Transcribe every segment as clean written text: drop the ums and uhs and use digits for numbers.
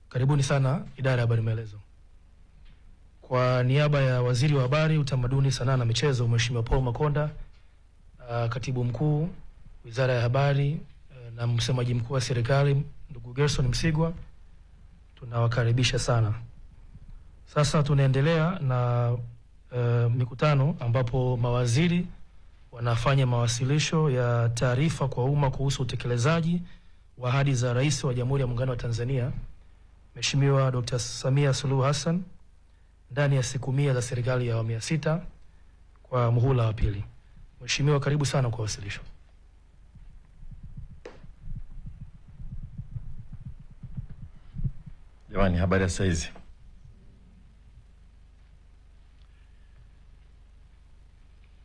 Karibuni sana idara ya habari maelezo. Kwa niaba ya Waziri wa Habari, Utamaduni, Sanaa na Michezo, Mheshimiwa Paul Makonda, Katibu Mkuu Wizara ya Habari na msemaji mkuu wa serikali ndugu Gerson Msigwa, tunawakaribisha sana. Sasa tunaendelea na mikutano ambapo mawaziri wanafanya mawasilisho ya taarifa kwa umma kuhusu utekelezaji wa ahadi za Rais wa Jamhuri ya Muungano wa Tanzania Mheshimiwa Dr. Samia Suluhu Hassan ndani ya siku 100 za serikali ya awamu ya 6 kwa muhula wa pili. Mheshimiwa, karibu sana kwa wasilisho. Jamani, habari ya saizi.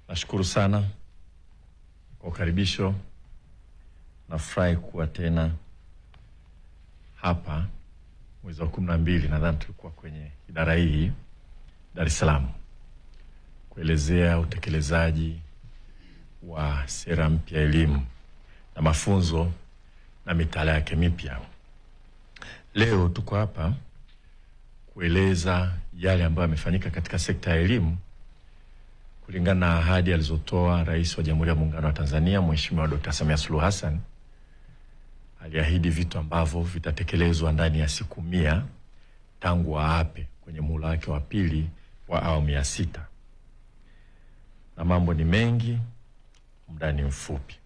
Nashukuru sana kwa ukaribisho. Nafurahi kuwa tena hapa mwezi wa 12, nadhani tulikuwa kwenye idara hii Dar es Salaam kuelezea utekelezaji wa sera mpya elimu na mafunzo na mitaala yake mipya. Leo tuko hapa kueleza yale ambayo yamefanyika katika sekta ya elimu kulingana na ahadi alizotoa Rais wa Jamhuri ya Muungano wa Tanzania Mheshimiwa Dr. Samia Suluhu Hassan. Aliahidi vitu ambavyo vitatekelezwa ndani ya siku 100 tangu aape kwenye muhula wake wa pili wa awamu ya 6. Na mambo ni mengi, muda ni mfupi.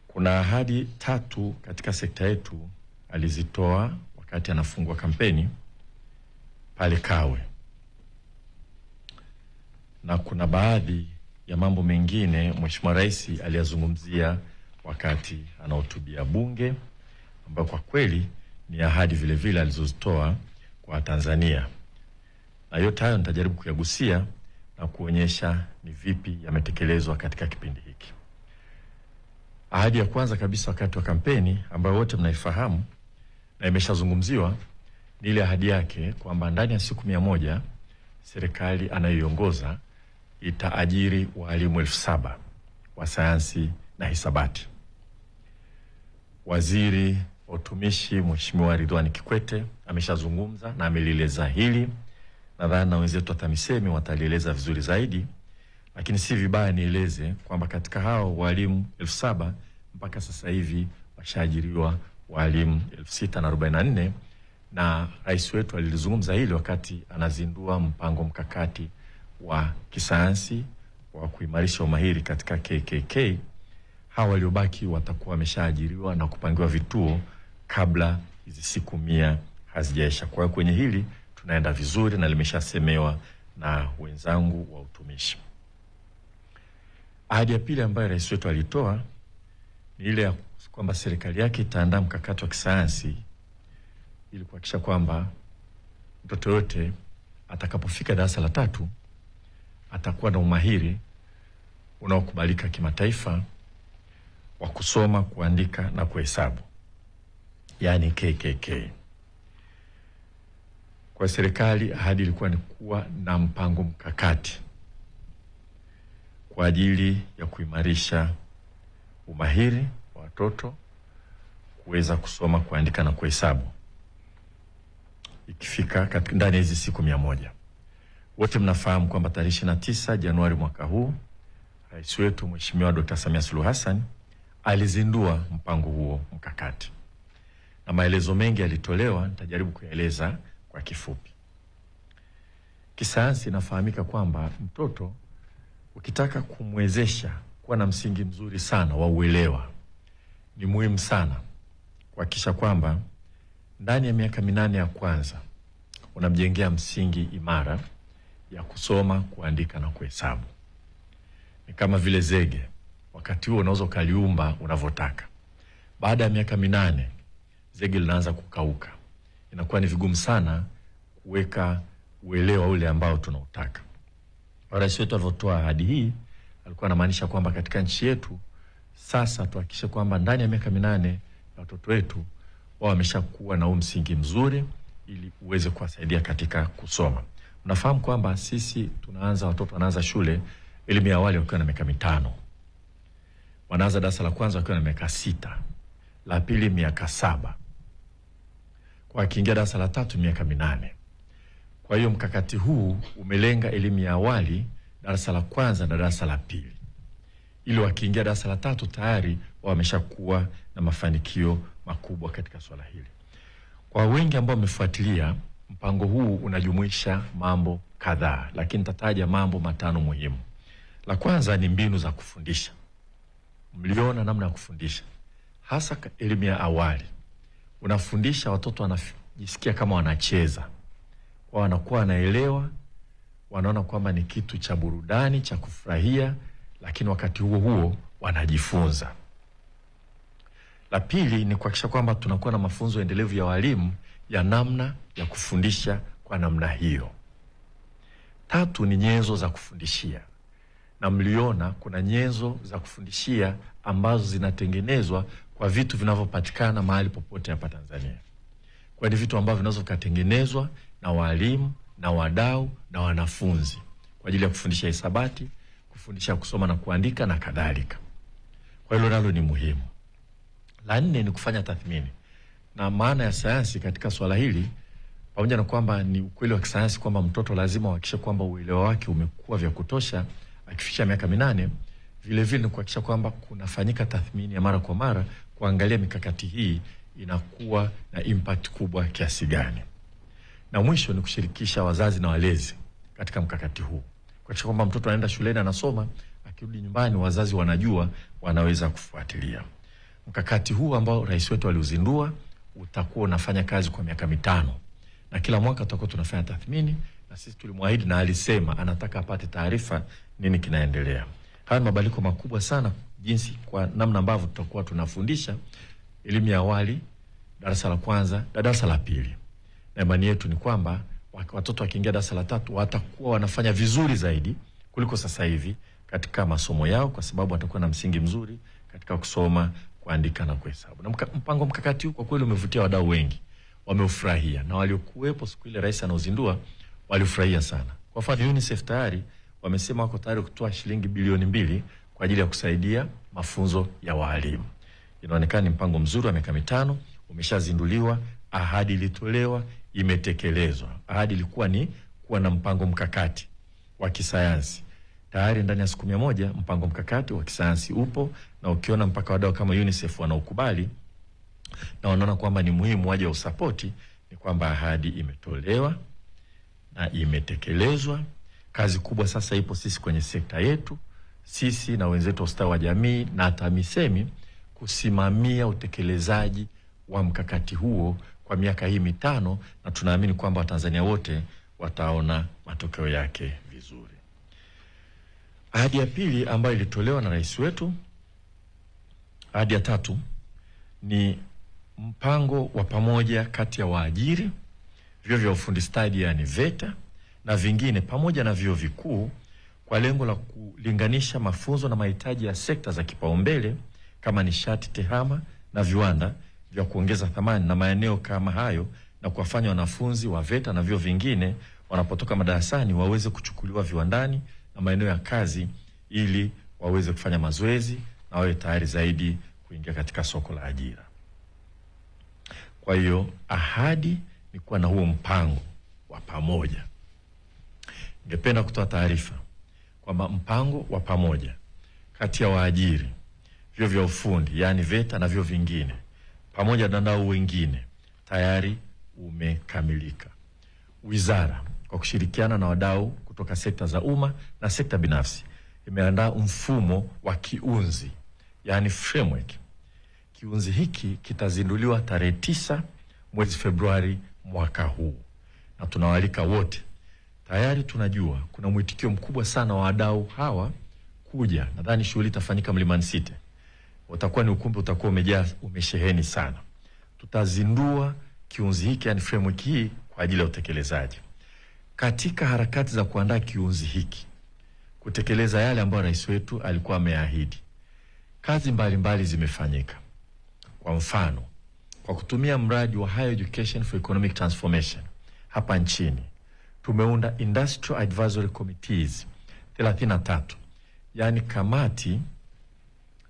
Kuna ahadi 3 katika sekta yetu alizitoa wakati anafungua kampeni pale Kawe. Na kuna baadhi ya mambo mengine Mheshimiwa Rais aliyazungumzia wakati anahutubia bunge, ambayo kwa kweli ni ahadi vile vile alizozitoa kwa Tanzania. Na yote hayo nitajaribu kuyagusia na kuonyesha ni vipi yametekelezwa katika kipindi hiki. Ahadi ya kwanza kabisa wakati wa kampeni, ambayo wote mnaifahamu na imeshazungumziwa, ni ile ahadi yake kwamba ndani ya siku 100 serikali anayoiongoza itaajiri walimu 7,000 wa sayansi na hisabati. Waziri wa Utumishi Mheshimiwa Ridhiwani Kikwete ameshazungumza na amelieleza hili. Nadhani na wenzetu wa TAMISEMI watalieleza vizuri zaidi, lakini si vibaya nieleze kwamba katika hao walimu 7,000 mpaka sasa hivi washaajiriwa walimu 6,044, na rais wetu alilizungumza hili wakati anazindua mpango mkakati wa kisayansi wa kuimarisha umahiri katika KKK. Hawa waliobaki watakuwa wameshaajiriwa na kupangiwa vituo kabla hizi siku 100 hazijaisha. Kwa hiyo kwenye hili tunaenda vizuri na limeshasemewa na wenzangu wa utumishi. Ahadi ya pili ambayo rais wetu alitoa ni ile ya kwamba serikali yake itaandaa mkakati wa kisayansi ili kuhakikisha kwamba mtoto yote atakapofika darasa la 3 atakuwa na umahiri unaokubalika kimataifa wa kusoma, kuandika na kuhesabu, yani KKK. Kwa serikali ahadi ilikuwa ni kuwa na mpango mkakati kwa ajili ya kuimarisha umahiri wa watoto kuweza kusoma, kuandika na kuhesabu ikifika katika ndani ya hizi siku 100. Wote mnafahamu kwamba tarehe 29 Januari mwaka huu rais wetu Mheshimiwa Dr. Samia Suluhu Hassan alizindua mpango huo mkakati. Na maelezo mengi yalitolewa, nitajaribu kueleza kwa kifupi. Kisayansi inafahamika kwamba mtoto ukitaka kumwezesha kuwa na msingi mzuri sana wa uelewa, ni muhimu sana kuhakikisha kwamba ndani ya miaka 8 ya kwanza unamjengea msingi imara ya kusoma, kuandika na kuhesabu. Ni kama vile zege, wakati huo unaweza kaliumba unavyotaka. Baada ya miaka 8 zege linaanza kukauka. Inakuwa ni vigumu sana kuweka uelewa ule ambao tunautaka. Rais wetu alivyotoa ahadi hii alikuwa anamaanisha kwamba katika nchi yetu sasa tuhakikishe kwamba ndani ya miaka 8 watoto wetu wao wameshakuwa na msingi mzuri ili uweze kuwasaidia katika kusoma. Mnafahamu kwamba sisi watoto wanaanza shule elimu ya awali wakiwa na miaka 5. Wanaanza darasa la kwanza wakiwa na miaka 6, la pili miaka 7. kwa akiingia darasa la 3 miaka 8. Kwa hiyo mkakati huu umelenga elimu ya awali, darasa la kwanza na darasa la pili, ili wakiingia darasa la 3 tayari wameshakuwa na mafanikio makubwa katika swala hili. Kwa wengi ambao wamefuatilia, mpango huu unajumuisha mambo kadhaa, lakini nitataja mambo 5 muhimu. La kwanza ni mbinu za kufundisha. Mliona namna ya kufundisha, hasa elimu ya awali. Unafundisha watoto wanajisikia kama wanacheza, kwa wanakuwa wanaelewa, wanaona kwamba ni kitu cha burudani, cha kufurahia, lakini wakati huo huo wanajifunza. La pili ni kuhakikisha kwamba tunakuwa na mafunzo endelevu ya walimu ya namna ya kufundisha kwa namna hiyo. Tatu ni nyenzo za kufundishia. Na mliona kuna nyenzo za kufundishia ambazo zinatengenezwa kwa vitu vinavyopatikana mahali popote hapa Tanzania. Kwa ni vitu ambavyo vinaweza kutengenezwa na walimu na wadau na wanafunzi kwa ajili ya kufundisha hisabati, kufundisha kusoma na kuandika na kadhalika. Kwa hilo nalo ni muhimu. La 4 ni kufanya tathmini. Na maana ya sayansi katika swala hili, pamoja na kwamba ni ukweli wa kisayansi kwamba mtoto lazima uhakikishe kwamba uelewa wake umekuwa vya kutosha akifikisha miaka 8, vile vile ni kuhakikisha kwamba kunafanyika tathmini ya mara kwa mara kuangalia mikakati hii inakuwa na impact kubwa kiasi gani. Na mwisho ni kushirikisha wazazi na walezi katika mkakati huu, kuhakikisha kwamba mtoto anaenda shuleni anasoma, akirudi nyumbani wazazi wanajua, wanaweza kufuatilia. Mkakati huu ambao rais wetu aliuzindua utakuwa unafanya kazi kwa miaka 5, na kila mwaka tutakuwa tunafanya tathmini, na sisi tulimwahidi na alisema anataka apate taarifa nini kinaendelea. Haya mabadiliko makubwa sana jinsi kwa namna ambavyo tutakuwa tunafundisha elimu ya awali, darasa la kwanza na darasa la pili. Na imani yetu ni kwamba watoto wakiingia darasa la 3 watakuwa wanafanya vizuri zaidi kuliko sasa hivi katika masomo yao, kwa sababu watakuwa na msingi mzuri katika kusoma, kuandika na kuhesabu. Na mpango mkakati huu kwa kweli umevutia wadau wengi, wameufurahia, na waliokuwepo siku ile rais anaozindua walifurahia sana. Kwa mfano UNICEF tayari wamesema wako tayari kutoa shilingi bilioni 2 kwa ajili ya kusaidia mafunzo ya walimu. Inaonekana ni mpango mzuri wa miaka 5, umeshazinduliwa, ahadi ilitolewa, imetekelezwa. Ahadi ilikuwa ni kuwa na mpango mkakati wa kisayansi. Tayari ndani ya siku 100 mpango mkakati wa kisayansi upo, na ukiona mpaka wadau kama UNICEF wanaukubali na wanaona kwamba ni muhimu waje usapoti, ni kwamba ahadi imetolewa na imetekelezwa. Kazi kubwa sasa ipo sisi kwenye sekta yetu, sisi na wenzetu ustawi wa jamii na TAMISEMI kusimamia utekelezaji wa mkakati huo kwa miaka hii 5, na tunaamini kwamba Watanzania wote wataona matokeo yake vizuri. Ahadi ya pili ambayo ilitolewa na rais wetu, ahadi ya 3 ni mpango wa pamoja kati ya waajiri, vyuo vya ufundi stadi yani VETA na vingine pamoja na vyuo vikuu kwa lengo la kulinganisha mafunzo na mahitaji ya sekta za kipaumbele kama nishati, tehama na viwanda vya kuongeza thamani na maeneo kama hayo, na kuwafanya wanafunzi wa VETA na vyuo vingine wanapotoka madarasani waweze kuchukuliwa viwandani na maeneo ya kazi ili waweze kufanya mazoezi na wawe tayari zaidi kuingia katika soko la ajira. Kwa hiyo ahadi ni kuwa na huo mpango wa pamoja. Ningependa kutoa taarifa kwamba mpango wa pamoja kati ya waajiri, vyuo vya ufundi yani VETA na vyuo vingine pamoja na wadau wengine tayari umekamilika. Wizara kwa kushirikiana na wadau kutoka sekta za umma na sekta binafsi imeandaa mfumo wa kiunzi yani framework. Kiunzi hiki kitazinduliwa tarehe 9 mwezi Februari mwaka huu, na tunawaalika wote. Tayari tunajua kuna mwitikio mkubwa sana wa wadau hawa kuja. Nadhani shughuli itafanyika Mlimani City. Utakuwa ni ukumbi utakuwa umejaa, umesheheni sana. Tutazindua kiunzi hiki yani framework hii kwa ajili ya utekelezaji. Katika harakati za kuandaa kiunzi hiki kutekeleza yale ambayo rais wetu alikuwa ameahidi, kazi mbalimbali zimefanyika. Kwa mfano, kwa kutumia mradi wa Higher Education for Economic Transformation hapa nchini, tumeunda Industrial Advisory Committees 33, yani kamati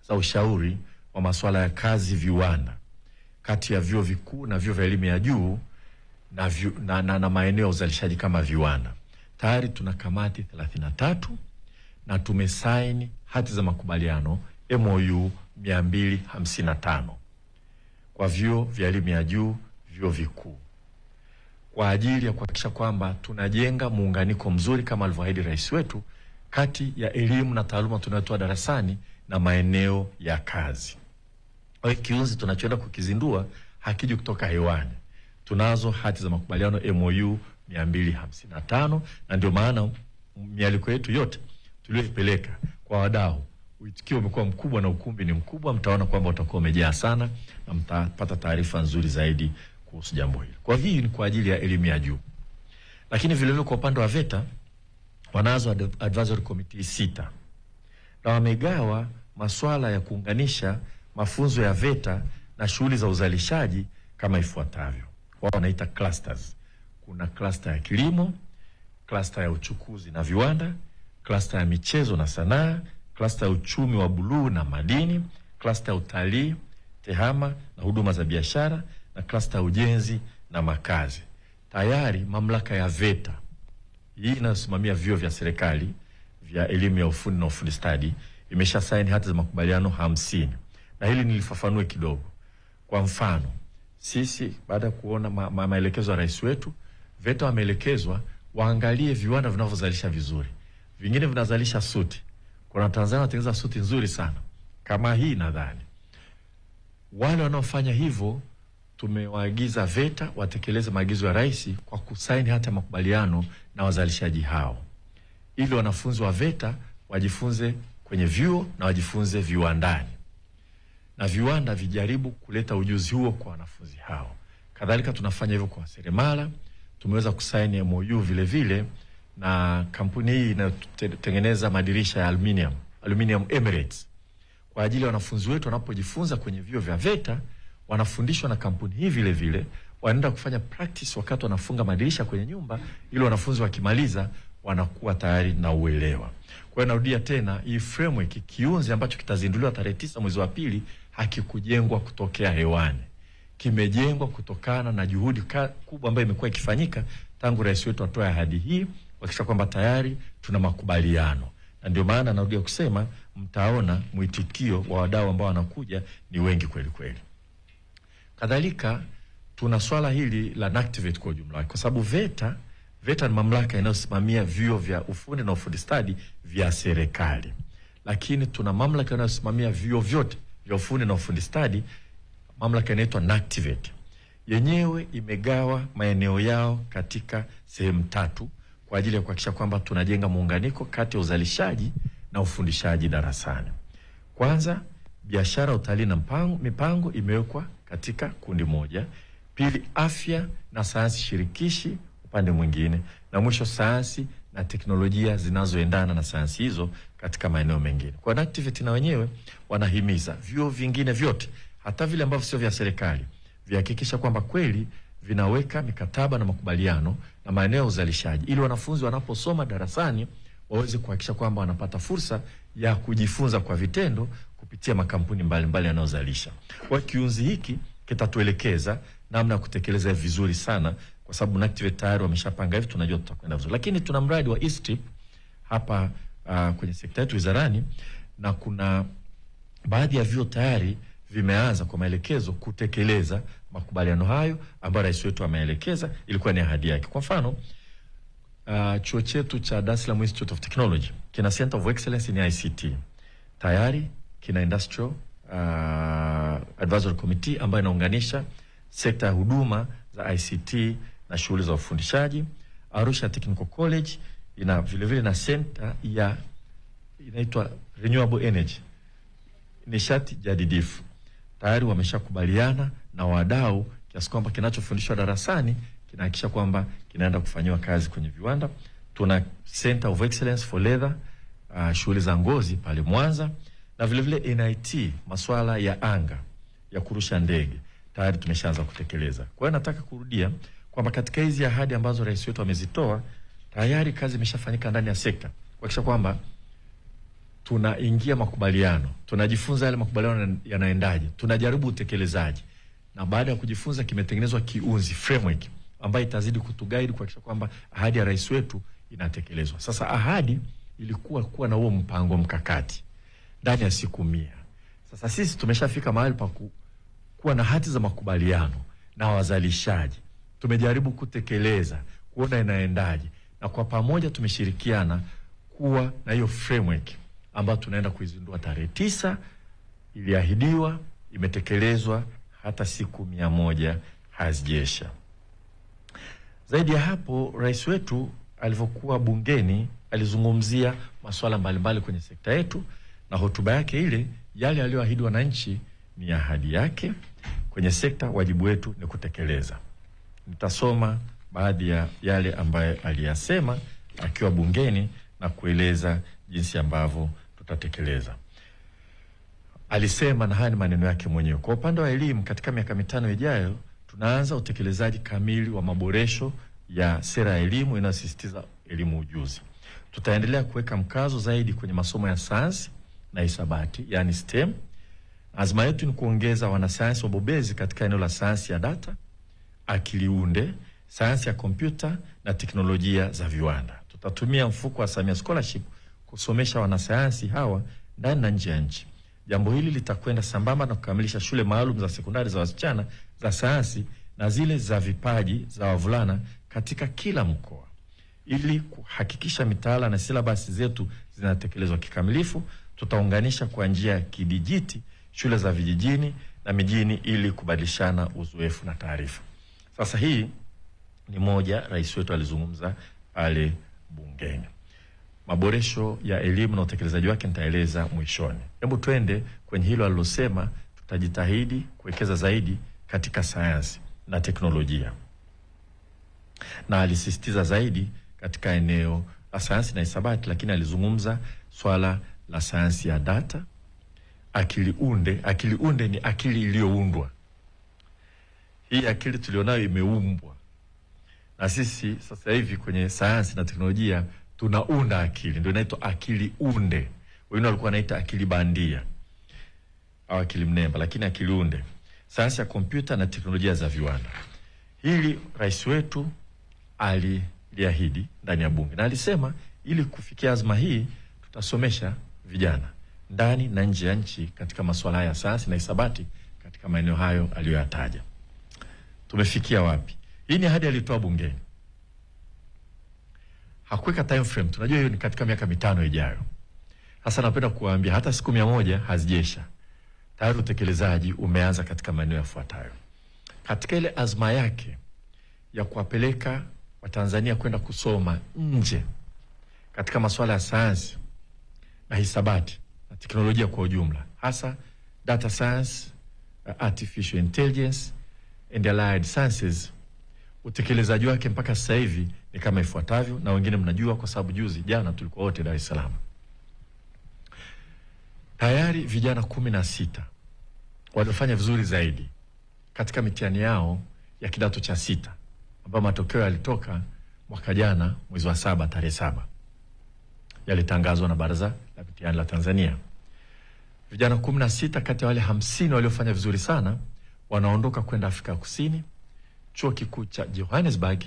za ushauri wa masuala ya kazi viwanda kati ya vyuo vikuu na vyuo vya elimu ya juu na maeneo ya uzalishaji kama viwanda. Tayari tuna kamati 33 na tumesaini hati za makubaliano MOU 255 kwa vyuo vya elimu ya juu, vyuo vikuu, kwa ajili ya kuhakikisha kwamba tunajenga muunganiko mzuri kama alivyoahidi rais wetu kati ya elimu na taaluma tunayotoa darasani na maeneo ya kazi. Kwa hiyo kiunzi tunachoenda kukizindua hakiji kutoka hewani. Tunazo hati za makubaliano MOU 255 na ndio maana mialiko yetu yote tuliyoipeleka kwa wadau, uitikio umekuwa mkubwa na ukumbi ni mkubwa. Mtaona kwamba utakuwa umejaa sana na mtapata taarifa nzuri zaidi kuhusu jambo hili. Kwa hii ni kwa ajili ya elimu ya juu. Lakini vile vile kwa upande wa VETA wanazo advisory committee 6 na wamegawa masuala ya kuunganisha mafunzo ya VETA na shughuli za uzalishaji kama ifuatavyo. Wao wanaita clusters. Kuna cluster ya kilimo, cluster ya uchukuzi na viwanda, cluster ya michezo na sanaa, cluster ya uchumi wa buluu na madini, cluster ya utalii, tehama na huduma za biashara, na cluster ya ujenzi na makazi. Tayari mamlaka ya VETA hii inayosimamia vyuo vya serikali vya elimu ya ufundi na ufundi stadi imesha saini hati za makubaliano 50. Na hili nilifafanue kidogo. Kwa mfano, sisi baada ya kuona maelekezo ya rais wetu, VETA wameelekezwa waangalie viwanda vinavyozalisha vizuri. Vingine vinazalisha suti. Kuna Tanzania wanatengeneza suti nzuri sana kama hii nadhani. Wale wanaofanya hivyo tumewaagiza VETA watekeleze maagizo ya rais kwa kusaini hata makubaliano na wazalishaji hao, ili wanafunzi wa VETA wajifunze kwenye vyuo na wajifunze viwandani, na viwanda vijaribu kuleta ujuzi huo kwa wanafunzi hao. Kadhalika tunafanya hivyo kwa seremala. Tumeweza kusaini MOU vile vile na kampuni hii inayotengeneza madirisha ya Aluminium Emirates, kwa ajili ya wanafunzi wetu wanapojifunza kwenye vyuo vya VETA wanafundishwa na kampuni hii vile vile, wanaenda kufanya practice wakati wanafunga madirisha kwenye nyumba, ili wanafunzi wakimaliza wanakuwa tayari na uelewa. Kwa hiyo narudia tena, hii framework kiunzi ambacho kitazinduliwa tarehe 9 mwezi wa pili hakikujengwa kutokea hewani. Kimejengwa kutokana na juhudi kubwa ambayo imekuwa ikifanyika tangu rais wetu atoe ahadi hii kuhakikisha kwamba tayari tuna makubaliano. Na ndio maana narudia kusema mtaona mwitikio wa wadau ambao wanakuja ni wengi kweli kweli. Kadhalika tuna swala hili la NACTIVATE kwa ujumla, kwa sababu VETA ni mamlaka inayosimamia vyuo vya ufundi na ufundi stadi vya serikali. Lakini tuna mamlaka inayosimamia vyuo vyote vya ufundi na ufundi stadi, mamlaka inaitwa NACTIVATE. Yenyewe imegawa maeneo yao katika sehemu 3 kwa ajili ya kuhakikisha kwamba tunajenga muunganiko kati ya uzalishaji na ufundishaji darasani. Kwanza, biashara, utalii na mipango imewekwa katika kundi moja. Pili, afya na sayansi shirikishi upande mwingine, na mwisho sayansi na teknolojia zinazoendana na sayansi hizo katika maeneo mengine. Kwa NACTIVATE na wenyewe wanahimiza vyuo vingine vyote, hata vile ambavyo sio vya serikali, vihakikisha kwamba kweli vinaweka mikataba na makubaliano na maeneo ya uzalishaji, ili wanafunzi wanaposoma darasani waweze kuhakikisha kwamba wanapata fursa ya kujifunza kwa vitendo kupitia makampuni mbalimbali yanayozalisha. Kwa kiunzi hiki kitatuelekeza namna ya kutekeleza vizuri sana, kwa sababu NACTIVATE tayari wameshapanga hivi, tunajua tutakwenda vizuri. Lakini tuna mradi wa E-STRIP hapa kwenye sekta yetu wizarani, na kuna baadhi ya vyuo tayari vimeanza kwa maelekezo kutekeleza makubaliano hayo ambayo rais wetu ameelekeza, ilikuwa ni ahadi yake. Kwa mfano, chuo chetu cha Dar es Salaam Institute of Technology kina Center of Excellence in ICT. Tayari kina Industrial Advisory Committee ambayo inaunganisha sekta ya huduma za ICT na shughuli za ufundishaji. Arusha Technical College ina vile vile na center ya inaitwa Renewable Energy, nishati jadidifu. Tayari wameshakubaliana na wadau kiasi kwamba kinachofundishwa darasani kinahakikisha kwamba kinaenda kufanywa kazi kwenye viwanda. Tuna Center of Excellence for Leather, shughuli za ngozi pale Mwanza, na vile vile NIT, masuala ya anga ya kurusha ndege tayari tumeshaanza kutekeleza. Kwa hiyo nataka kurudia kwamba katika hizi ahadi ambazo rais wetu amezitoa, tayari kazi imeshafanyika ndani ya sekta kuhakikisha kwamba tunaingia makubaliano, tunajifunza yale makubaliano yanaendaje, tunajaribu utekelezaji, na baada ya kujifunza kimetengenezwa kiunzi framework ambayo itazidi kutuguide kuhakikisha kwamba ahadi ya rais wetu inatekelezwa. Sasa ahadi ilikuwa kuwa na huo mpango mkakati ndani ya siku 100. Sasa sisi tumeshafika mahali pa kuwa na hati za makubaliano na wazalishaji. Tumejaribu kutekeleza, kuona inaendaje, na kwa pamoja tumeshirikiana kuwa na hiyo framework ambayo tunaenda kuizindua tarehe 9. Iliahidiwa, imetekelezwa, hata siku 100 hazijesha. Zaidi ya hapo, rais wetu alivyokuwa bungeni alizungumzia masuala mbalimbali kwenye sekta yetu, na hotuba yake ile, yale aliyoahidi wananchi ni ahadi yake. Kwenye sekta wajibu wetu ni kutekeleza. Nitasoma baadhi ya yale ambayo aliyasema akiwa bungeni na kueleza jinsi ambavyo tutatekeleza. Alisema, na haya ni maneno yake mwenyewe: kwa upande wa elimu, katika miaka 5 ijayo tunaanza utekelezaji kamili wa maboresho ya sera ya elimu inayosisitiza elimu ujuzi. Tutaendelea kuweka mkazo zaidi kwenye masomo ya sayansi na hisabati, yani STEM. Azma yetu ni kuongeza wanasayansi wabobezi katika eneo la sayansi ya data, akili unde, sayansi ya kompyuta na teknolojia za viwanda. Tutatumia mfuko wa Samia Scholarship kusomesha wanasayansi hawa ndani na nje ya nchi. Jambo hili litakwenda sambamba na kukamilisha shule maalum za sekondari za wasichana za sayansi na zile za vipaji za wavulana katika kila mkoa. Ili kuhakikisha mitaala na silabasi zetu zinatekelezwa kikamilifu, tutaunganisha kwa njia ya kidijiti shule za vijijini na mijini ili kubadilishana uzoefu na taarifa. Sasa hii ni moja rais wetu alizungumza pale bungeni. Maboresho ya elimu na utekelezaji wake nitaeleza mwishoni. Hebu twende kwenye hilo alilosema, tutajitahidi kuwekeza zaidi katika sayansi na teknolojia. Na alisisitiza zaidi katika eneo la sayansi na hisabati, lakini alizungumza swala la sayansi ya data, akili unde. Akili unde ni akili iliyoundwa. Hii akili tulionayo imeumbwa. Na sisi sasa hivi kwenye sayansi na teknolojia tunaunda akili, ndio inaitwa akili unde. Wengine walikuwa wanaita akili bandia au akili mnemba, lakini akili unde. Sayansi ya kompyuta na teknolojia za viwanda. Hili rais wetu aliahidi ndani ya bunge, na alisema ili kufikia azma hii tutasomesha vijana ndani na nje ya nchi katika masuala ya sayansi na hisabati katika maeneo hayo aliyoyataja. Tumefikia wapi? Hii ni ahadi alitoa bungeni. Hakuweka time frame. Tunajua hiyo ni katika miaka 5 ijayo. Sasa napenda kuwaambia hata siku 100 hazijesha. Tayari utekelezaji umeanza katika maeneo yafuatayo. Katika ile azma yake ya kuwapeleka Watanzania kwenda kusoma nje katika masuala ya sayansi na hisabati na teknolojia kwa ujumla, hasa data science, artificial intelligence and allied sciences, utekelezaji wake mpaka sasa hivi ni kama ifuatavyo, na wengine mnajua kwa sababu jana tulikuwa wote Dar es Salaam. Tayari vijana 16 waliofanya vizuri zaidi katika mitihani yao ya kidato cha 6, ambapo matokeo yalitoka mwaka jana mwezi wa 7 tarehe 7. Yalitangazwa na Baraza la Mitihani la Tanzania. Vijana 16 kati ya wale 50 waliofanya vizuri sana wanaondoka kwenda Afrika Kusini, chuo kikuu cha Johannesburg,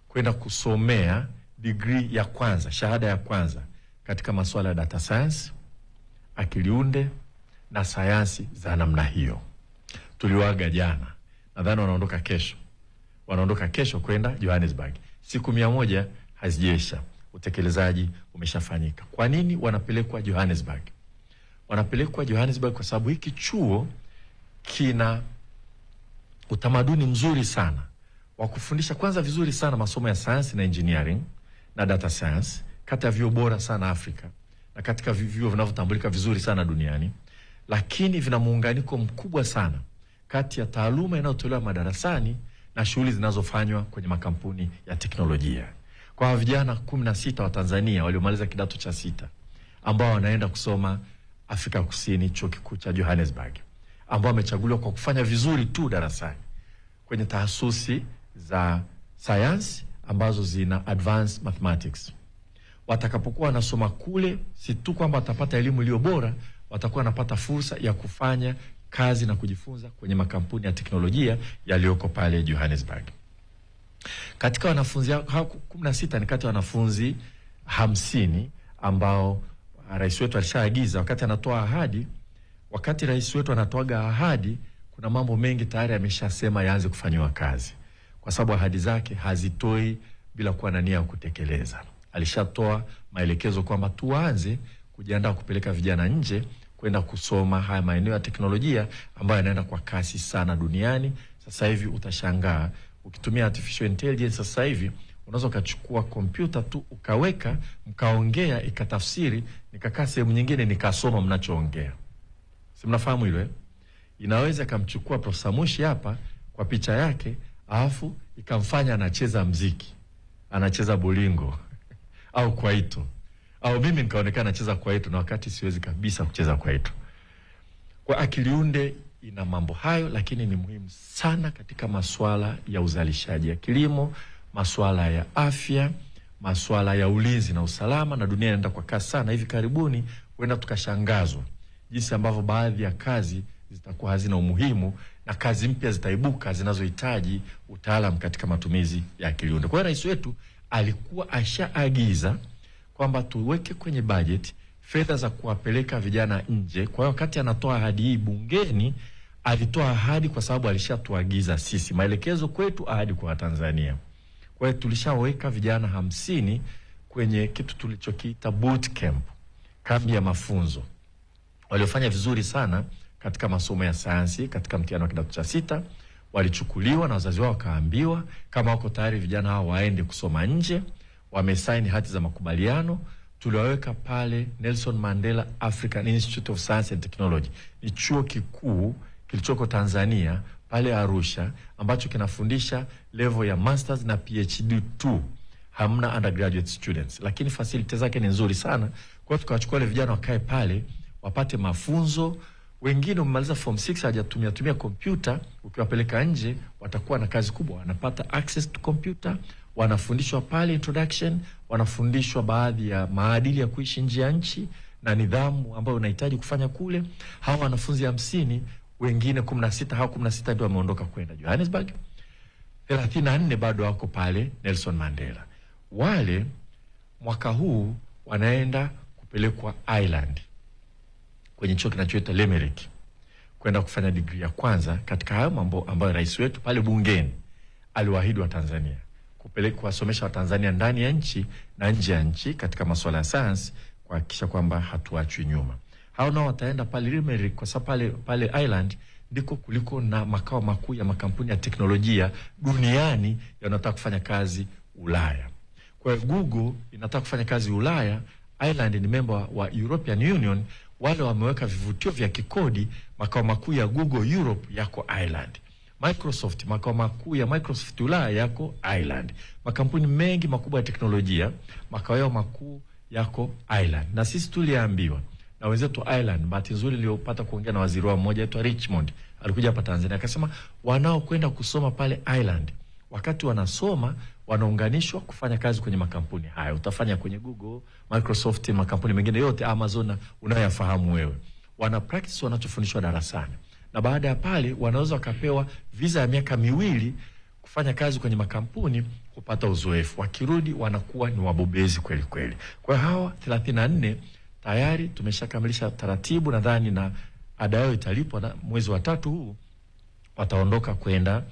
kwenda kusomea degree ya kwanza, shahada ya kwanza katika masuala ya data science, akili unde na sayansi za namna hiyo. Tuliwaga jana. Nadhani wanaondoka kesho kwenda Johannesburg. Siku 100 hazijesha. Utekelezaji umeshafanyika. Kwa nini wanapelekwa Johannesburg? Wanapelekwa Johannesburg kwa sababu hiki chuo kina utamaduni mzuri sana wa kufundisha kwanza vizuri sana masomo ya science na engineering na data science, kati ya vyuo bora sana Afrika na katika vyuo vinavyotambulika vizuri sana duniani, lakini vina muunganiko mkubwa sana kati ya taaluma inayotolewa madarasani na shughuli zinazofanywa kwenye makampuni ya teknolojia. Kwa vijana 16 wa Tanzania waliomaliza kidato cha 6 ambao wanaenda kusoma Afrika Kusini, chuo kikuu cha Johannesburg, ambao wamechaguliwa kwa kufanya vizuri tu darasani kwenye tahasusi za science ambazo zina advanced mathematics. Watakapokuwa wanasoma kule, si tu kwamba watapata elimu iliyo bora, watakuwa wanapata fursa ya kufanya kazi na kujifunza kwenye makampuni ya teknolojia yaliyoko pale Johannesburg. Katika wanafunzi hao 16 ni kati ya wanafunzi 50 ambao rais wetu alishaagiza wakati anatoa ahadi. Wakati rais wetu anatoaga ahadi, kuna mambo mengi tayari ameshasema yaanze kufanywa kazi, kwa sababu ahadi zake hazitoi bila kuwa na nia ya kutekeleza. Alishatoa maelekezo kwamba tuanze kujiandaa kupeleka vijana nje kwenda kusoma haya maeneo ya teknolojia ambayo yanaenda kwa kasi sana duniani. Sasa hivi utashangaa ukitumia artificial intelligence. Sasa hivi unaweza ukachukua kompyuta tu ukaweka mkaongea ikatafsiri, nikakaa sehemu nyingine nikasoma mnachoongea. Si mnafahamu hilo eh? Inaweza kumchukua Profesa Mushi hapa kwa picha yake, alafu ikamfanya anacheza mziki, anacheza bolingo au kwaito, au mimi nikaonekana nacheza kwaito na wakati siwezi kabisa kucheza kwaito. Kwa akili unde ina mambo hayo, lakini ni muhimu sana katika masuala ya uzalishaji ya kilimo, masuala ya afya, masuala ya ulinzi na usalama, na dunia inaenda kwa kasi sana. Hivi karibuni huenda tukashangazwa jinsi ambavyo baadhi ya kazi zitakuwa hazina umuhimu na kazi mpya zitaibuka zinazohitaji utaalamu katika matumizi ya akili unde. Kwa hiyo rais wetu alikuwa ashaagiza kwamba tuweke kwenye budget fedha za kuwapeleka vijana nje. Kwa hiyo wakati anatoa ahadi hii bungeni, alitoa ahadi kwa sababu alishatuagiza sisi, maelekezo kwetu, ahadi kwa Tanzania. Kwa hiyo tulishaweka vijana 50 kwenye kitu tulichokiita boot camp, kambi ya mafunzo. Waliofanya vizuri sana katika masomo ya sayansi katika mtihani wa kidato cha 6 walichukuliwa na wazazi wao wakaambiwa kama wako tayari vijana hao waende kusoma nje. Wamesaini hati za makubaliano. Tuliwaweka pale Nelson Mandela African Institute of Science and Technology. Ni chuo kikuu kilichoko Tanzania pale Arusha, ambacho kinafundisha level ya masters na PhD tu. Hamna undergraduate students, lakini facilities zake ni nzuri sana. Kwa hiyo tukawachukua wale vijana wakae pale wapate mafunzo. Wengine wamemaliza form 6 hajatumia kompyuta, ukiwapeleka nje watakuwa na kazi kubwa, wanapata access to computer, wanafundishwa pale introduction, wanafundishwa baadhi ya maadili ya kuishi nje ya nchi na nidhamu ambayo unahitaji kufanya kule. Hawa wanafunzi 50, wengine 16, hao 16 ndio wameondoka kwenda Johannesburg. 34 bado wako pale Nelson Mandela. Wale mwaka huu wanaenda kupelekwa Ireland kwenye chuo kinachoitwa Limerick kwenda kufanya degree ya kwanza katika hayo mambo ambayo rais wetu pale bungeni aliwaahidi wa Tanzania, kupeleka kuwasomesha wa Tanzania ndani ya nchi na nje ya nchi katika masuala ya science, kuhakikisha kwamba hatuachwi nyuma. Hao nao wataenda pale Limerick kwa sababu pale Ireland ndiko kuliko na makao makuu ya makampuni ya teknolojia duniani yanataka kufanya kazi Ulaya. Kwa hiyo Google inataka kufanya kazi Ulaya. Ireland ni member wa European Union. Wale wameweka vivutio vya kikodi. Makao makuu ya Google Europe yako Ireland. Microsoft, makao makuu ya Microsoft Ulaya yako Ireland. Makampuni mengi makubwa ya teknolojia makao yao makuu yako Ireland. Na sisi tuliambiwa na wenzetu Ireland, bahati nzuri niliyopata kuongea na waziri wao mmoja aitwa Richmond, alikuja hapa Tanzania akasema wanao kwenda kusoma pale Ireland, wakati wanasoma wanaunganishwa kufanya kazi kwenye makampuni haya. Utafanya kwenye Google, Microsoft, makampuni mengine yote, Amazon unayofahamu wewe. Wana practice wanachofundishwa darasani. Na baada ya pale wanaweza wakapewa visa ya miaka 2 kufanya kazi kwenye makampuni kupata uzoefu. Wakirudi wanakuwa ni wabobezi kweli kweli. Kwa hawa 34 tayari tumeshakamilisha taratibu, nadhani na ada yao italipwa na mwezi wa 3 huu wataondoka kwenda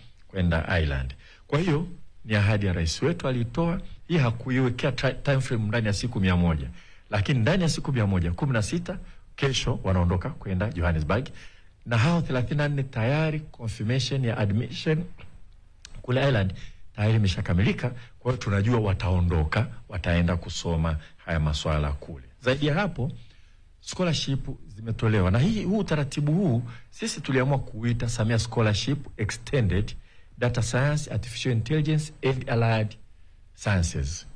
Ireland. Kwa hiyo ni ahadi ya rais wetu alitoa. Hii hakuiwekea time frame ndani ya siku 100, lakini ndani ya siku 116 kesho wanaondoka kwenda Johannesburg. Na hao 34 tayari confirmation ya admission kule Ireland tayari imeshakamilika. Kwa hiyo tunajua wataondoka, wataenda kusoma haya masuala kule. Zaidi ya hapo, scholarship zimetolewa. Na huu utaratibu huu sisi tuliamua kuita Samia Scholarship Extended Data Science, Artificial Intelligence and Allied Sciences.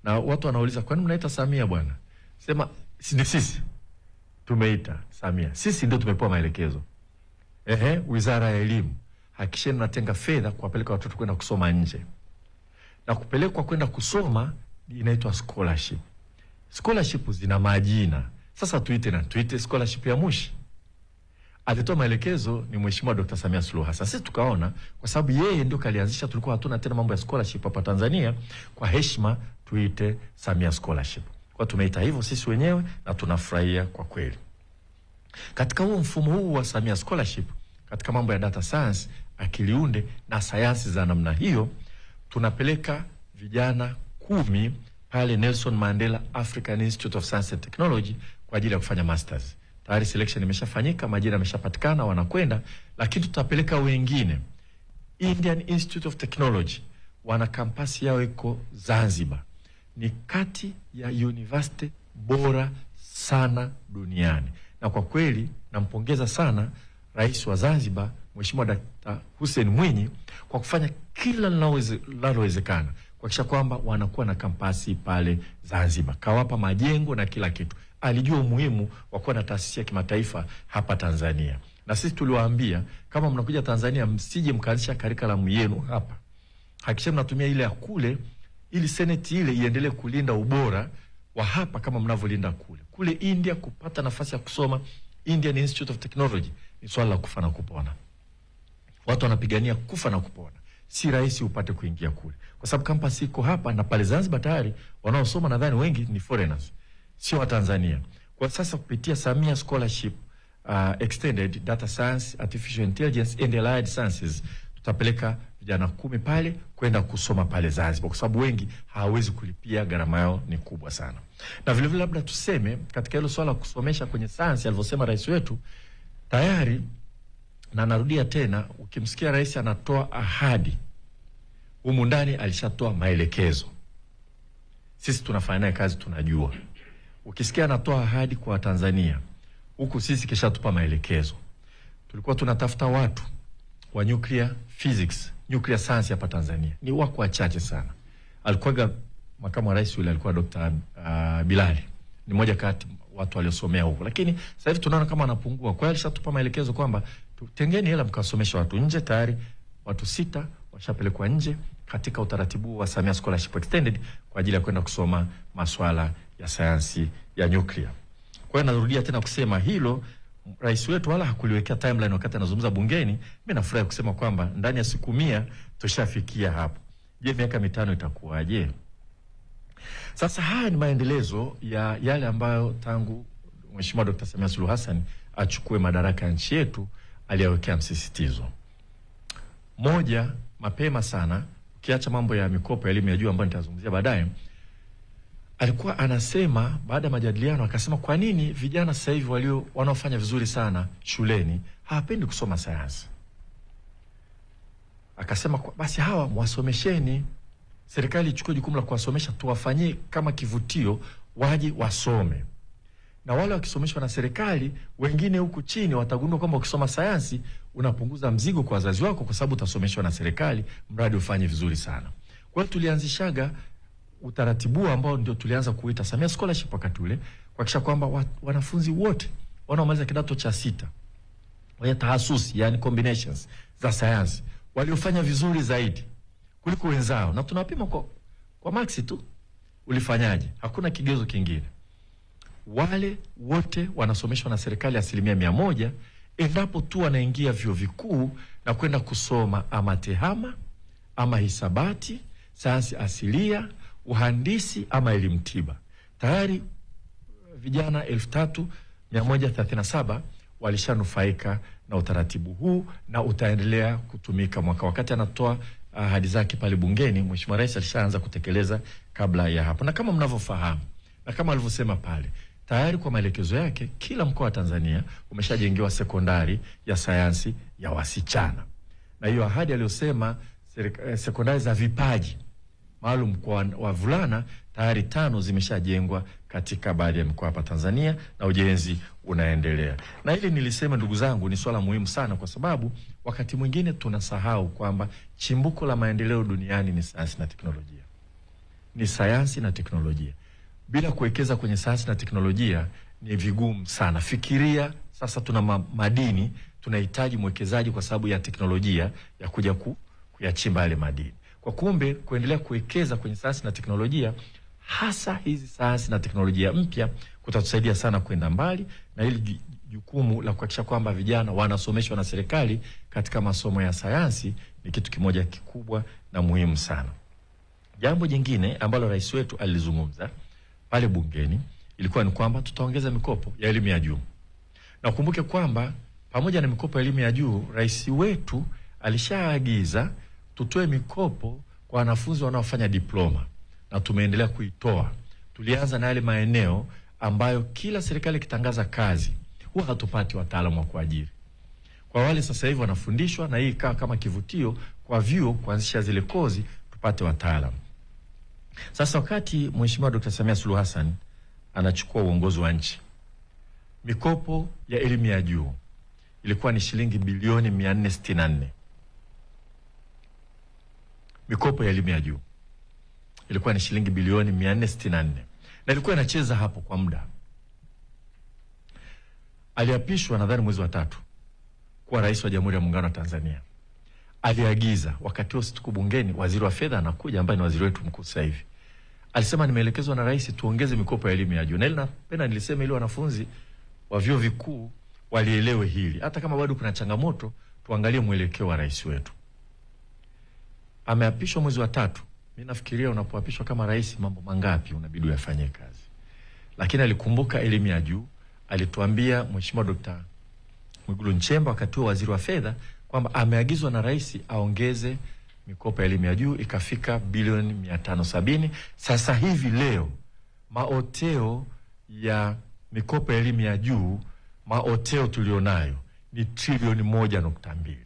Na watu wanauliza kwa nini mnaita Samia bwana? Sema sisi tumeita Samia. Sisi ndio tumepewa maelekezo. Wizara ya Elimu, hakikisheni natenga fedha kuwapeleka watoto kwenda kusoma nje. Na kupelekwa kwenda kusoma inaitwa scholarship. Scholarship zina majina. Sasa tuite scholarship ya Mushi alitoa maelekezo ni Mheshimiwa Dr. Samia Suluhu Hassan. Sisi tukaona kwa sababu yeye ndio kalianzisha, tulikuwa hatuna tena mambo ya scholarship hapa Tanzania, kwa heshima tuite Samia Scholarship. Kwa tumeita hivyo sisi wenyewe na tunafurahia kwa kweli. Katika huo mfumo huu wa Samia Scholarship, katika mambo ya data science, akili unde na sayansi za namna hiyo, tunapeleka vijana 10 pale Nelson Mandela African Institute of Science and Technology kwa ajili ya kufanya masters. Tayari selection imeshafanyika, majina yameshapatikana, wanakwenda. Lakini tutapeleka wengine Indian Institute of Technology, wana kampasi yao iko Zanzibar, ni kati ya university bora sana duniani. Na kwa kweli nampongeza sana Rais wa Zanzibar Mheshimiwa Dr. Hussein Mwinyi kwa kufanya kila linalowezekana kuhakikisha kwamba wanakuwa na kampasi pale Zanzibar. Kawapa majengo na kila kitu. Alijua umuhimu wa kuwa na taasisi ya kimataifa hapa Tanzania. Na sisi tuliwaambia kama mnakuja Tanzania msije mkaanzisha curriculum yenu hapa. Hakikisha mnatumia ile ya kule ili seneti ile iendelee kulinda ubora wa hapa kama mnavyolinda kule. Kule India kupata nafasi ya kusoma Indian Institute of Technology ni swala la kufa na kupona. Watu wanapigania kufa na kupona. Si rahisi upate kuingia kule. Kwa sababu kampasi iko hapa na pale Zanzibar tayari wanaosoma nadhani wengi ni foreigners, sio wa Tanzania. Kwa sasa kupitia Samia Scholarship Extended Data Science, Artificial Intelligence and Allied Sciences, tutapeleka vijana 10 pale kwenda kusoma pale Zanzibar, kwa sababu wengi hawawezi kulipia, gharama yao ni kubwa sana. Na vile vile labda tuseme katika hilo swala kusomesha kwenye science, alivyosema rais wetu tayari, na narudia tena, ukimsikia rais anatoa ahadi, humu ndani alishatoa maelekezo. Sisi tunafanya naye kazi, tunajua. Ukisikia anatoa ahadi kwa Tanzania, huku sisi kisha tupa maelekezo. Tulikuwa tunatafuta watu wa nuclear physics, nuclear science hapa Tanzania. Ni wako wachache sana. Alikuwa makamu wa rais yule alikuwa Dr. Bilali. Ni mmoja kati watu waliosomea huko. Lakini sasa hivi tunaona kama anapungua. Kwa hiyo alishatupa maelekezo kwamba tutengeni hela mkasomesha watu nje. Tayari watu 6 washapelekwa nje katika utaratibu wa Samia Scholarship Extended kwa ajili ya kwenda kusoma masuala ya sayansi ya nuclear. Kwa hiyo narudia tena kusema hilo, rais wetu wala hakuliwekea timeline wakati anazungumza bungeni. Mimi nafurahi kusema kwamba ndani ya siku 100 tushafikia hapo. Je, miaka 5 itakuwaje? Sasa haya ni maendelezo ya yale ambayo tangu Mheshimiwa Dr. Samia Suluhu Hassan achukue madaraka ya nchi yetu aliyowekea msisitizo. Moja, mapema sana, ukiacha mambo ya mikopo ya elimu ya juu ambayo nitazungumzia baadaye, alikuwa anasema baada ya majadiliano akasema kwa nini vijana sasa hivi wanaofanya vizuri sana shuleni hawapendi kusoma sayansi? Akasema basi hawa mwasomesheni, serikali ichukue jukumu la kuwasomesha, tuwafanyie kama kivutio waje wasome. Na wale wakisomeshwa na serikali, wengine huku chini watagundua kwamba ukisoma sayansi unapunguza mzigo kwa wazazi wako, kwa sababu utasomeshwa na serikali mradi ufanye vizuri sana. Kwa hiyo tulianzishaga utaratibu ambao ndio tulianza kuita Samia Scholarship wakati ule, kuhakikisha kwamba wanafunzi wote wanaomaliza kidato cha 6 wenye tahasusi, yani combinations za sayansi, waliofanya vizuri zaidi kuliko wenzao, na tunapima kwa maksi tu, ulifanyaje, hakuna kigezo kingine, wale wote wanasomeshwa na serikali 100%, endapo tu wanaingia vyuo vikuu na kwenda kusoma ama tehama ama hisabati, sayansi asilia, uhandisi ama elimu tiba. Tayari vijana 3137 walishanufaika na utaratibu huu, na utaendelea kutumika mwaka. Wakati anatoa ahadi zake pale bungeni, Mheshimiwa Rais alishaanza kutekeleza kabla ya hapo. Na kama mnavyofahamu na kama alivyosema pale, tayari kwa maelekezo yake kila mkoa wa Tanzania umeshajengewa sekondari ya sayansi ya wasichana. Na hiyo ahadi aliyosema sekondari za vipaji maalum kwa wavulana tayari 5 zimeshajengwa katika baadhi ya mikoa hapa Tanzania, na ujenzi unaendelea. Na hili nilisema, ndugu zangu, ni swala muhimu sana, kwa sababu wakati mwingine tunasahau kwamba chimbuko la maendeleo duniani ni sayansi na teknolojia. Ni sayansi na teknolojia. Bila kuwekeza kwenye sayansi na teknolojia ni vigumu sana. Fikiria sasa, tuna madini, tunahitaji mwekezaji kwa sababu ya teknolojia ya kuja kuyachimba yale madini. Kwa kumbe kuendelea kuwekeza kwenye sayansi na teknolojia, hasa hizi sayansi na teknolojia mpya, kutatusaidia sana kwenda mbali, na ili jukumu la kuhakikisha kwamba vijana wanasomeshwa na serikali katika masomo ya sayansi ni kitu kimoja kikubwa na muhimu sana. Jambo jingine ambalo rais wetu alizungumza pale bungeni ilikuwa ni kwamba tutaongeza mikopo ya elimu ya juu. Na ukumbuke kwamba pamoja na mikopo ya elimu ya juu, rais wetu alishaagiza tutoe mikopo kwa wanafunzi wanaofanya diploma, na tumeendelea kuitoa. Tulianza na yale maeneo ambayo kila serikali ikitangaza kazi huwa hatupati wataalamu wa kuajiri. Kwa wale sasa hivi wanafundishwa, na hii ikawa kama kivutio kwa vyuo kuanzisha zile kozi tupate wataalamu. Sasa wakati Mheshimiwa Dr. Samia Suluhu Hassan anachukua uongozi wa nchi, mikopo ya elimu ya juu ilikuwa ni shilingi bilioni 464. Mikopo ya elimu ya juu ilikuwa ni shilingi bilioni 464. Na ilikuwa inacheza hapo kwa muda. Aliapishwa nadhani mwezi wa 3 kuwa rais wa Jamhuri ya Muungano wa Tanzania. Aliagiza wakati huo tuko bungeni, waziri wa fedha anakuja ambaye ni waziri wetu mkuu sasa hivi. Alisema nimeelekezwa na rais tuongeze mikopo ya elimu ya juu. Na ile napenda nilisema ili wanafunzi wa vyuo vikuu walielewe hili. Hata kama bado kuna changamoto, tuangalie mwelekeo wa rais wetu. Ameapishwa mwezi wa 3. Mimi nafikiria unapoapishwa kama rais mambo mangapi unabidi uyafanye kazi. Lakini alikumbuka elimu ya juu. Alituambia Mheshimiwa Dr. Mwigulu Nchemba wakati waziri wa fedha kwamba ameagizwa na rais aongeze mikopo ya elimu ya juu ikafika bilioni 570. Sasa hivi leo maoteo ya mikopo ya elimu ya juu, maoteo tulionayo ni trilioni 1.2.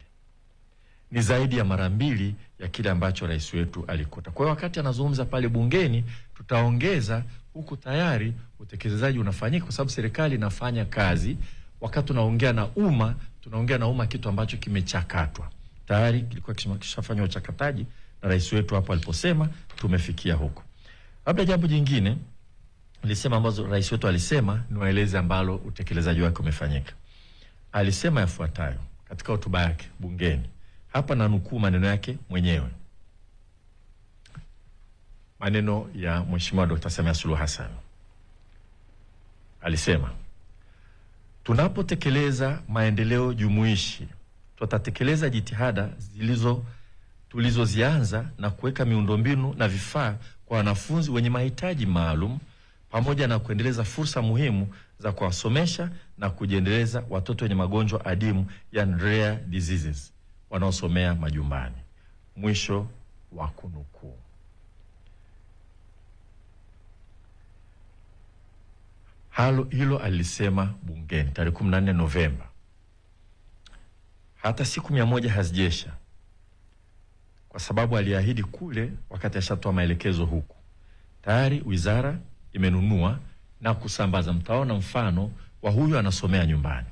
Ni zaidi ya mara 2 ya kile ambacho rais wetu alikuta. Kwa hiyo wakati anazungumza pale bungeni, tutaongeza huku tayari utekelezaji unafanyika, kwa sababu serikali inafanya kazi. Wakati tunaongea na umma kitu ambacho kimechakatwa. Tayari kilikuwa kishafanywa uchakataji na rais wetu hapo aliposema tumefikia huko. Labda jambo jingine nilisema ambazo rais wetu alisema niwaeleze ambalo utekelezaji wake umefanyika. Alisema yafuatayo katika hotuba yake bungeni. Hapa na nukuu maneno yake mwenyewe. Maneno ya Mheshimiwa Dr. Samia Suluhu Hassan. Alisema, tunapotekeleza maendeleo jumuishi, tutatekeleza jitihada tulizozianza na kuweka miundombinu na vifaa kwa wanafunzi wenye mahitaji maalum, pamoja na kuendeleza fursa muhimu za kuwasomesha na kujiendeleza watoto wenye magonjwa adimu ya rare diseases wanaosomea majumbani. Mwisho wa kunukuu. Hilo alisema bungeni tarehe 14 Novemba. Hata siku 100 hazijesha, kwa sababu aliahidi kule wakati ashatoa maelekezo huku. Tayari wizara imenunua na kusambaza. Mtaona mfano wa huyu anasomea nyumbani.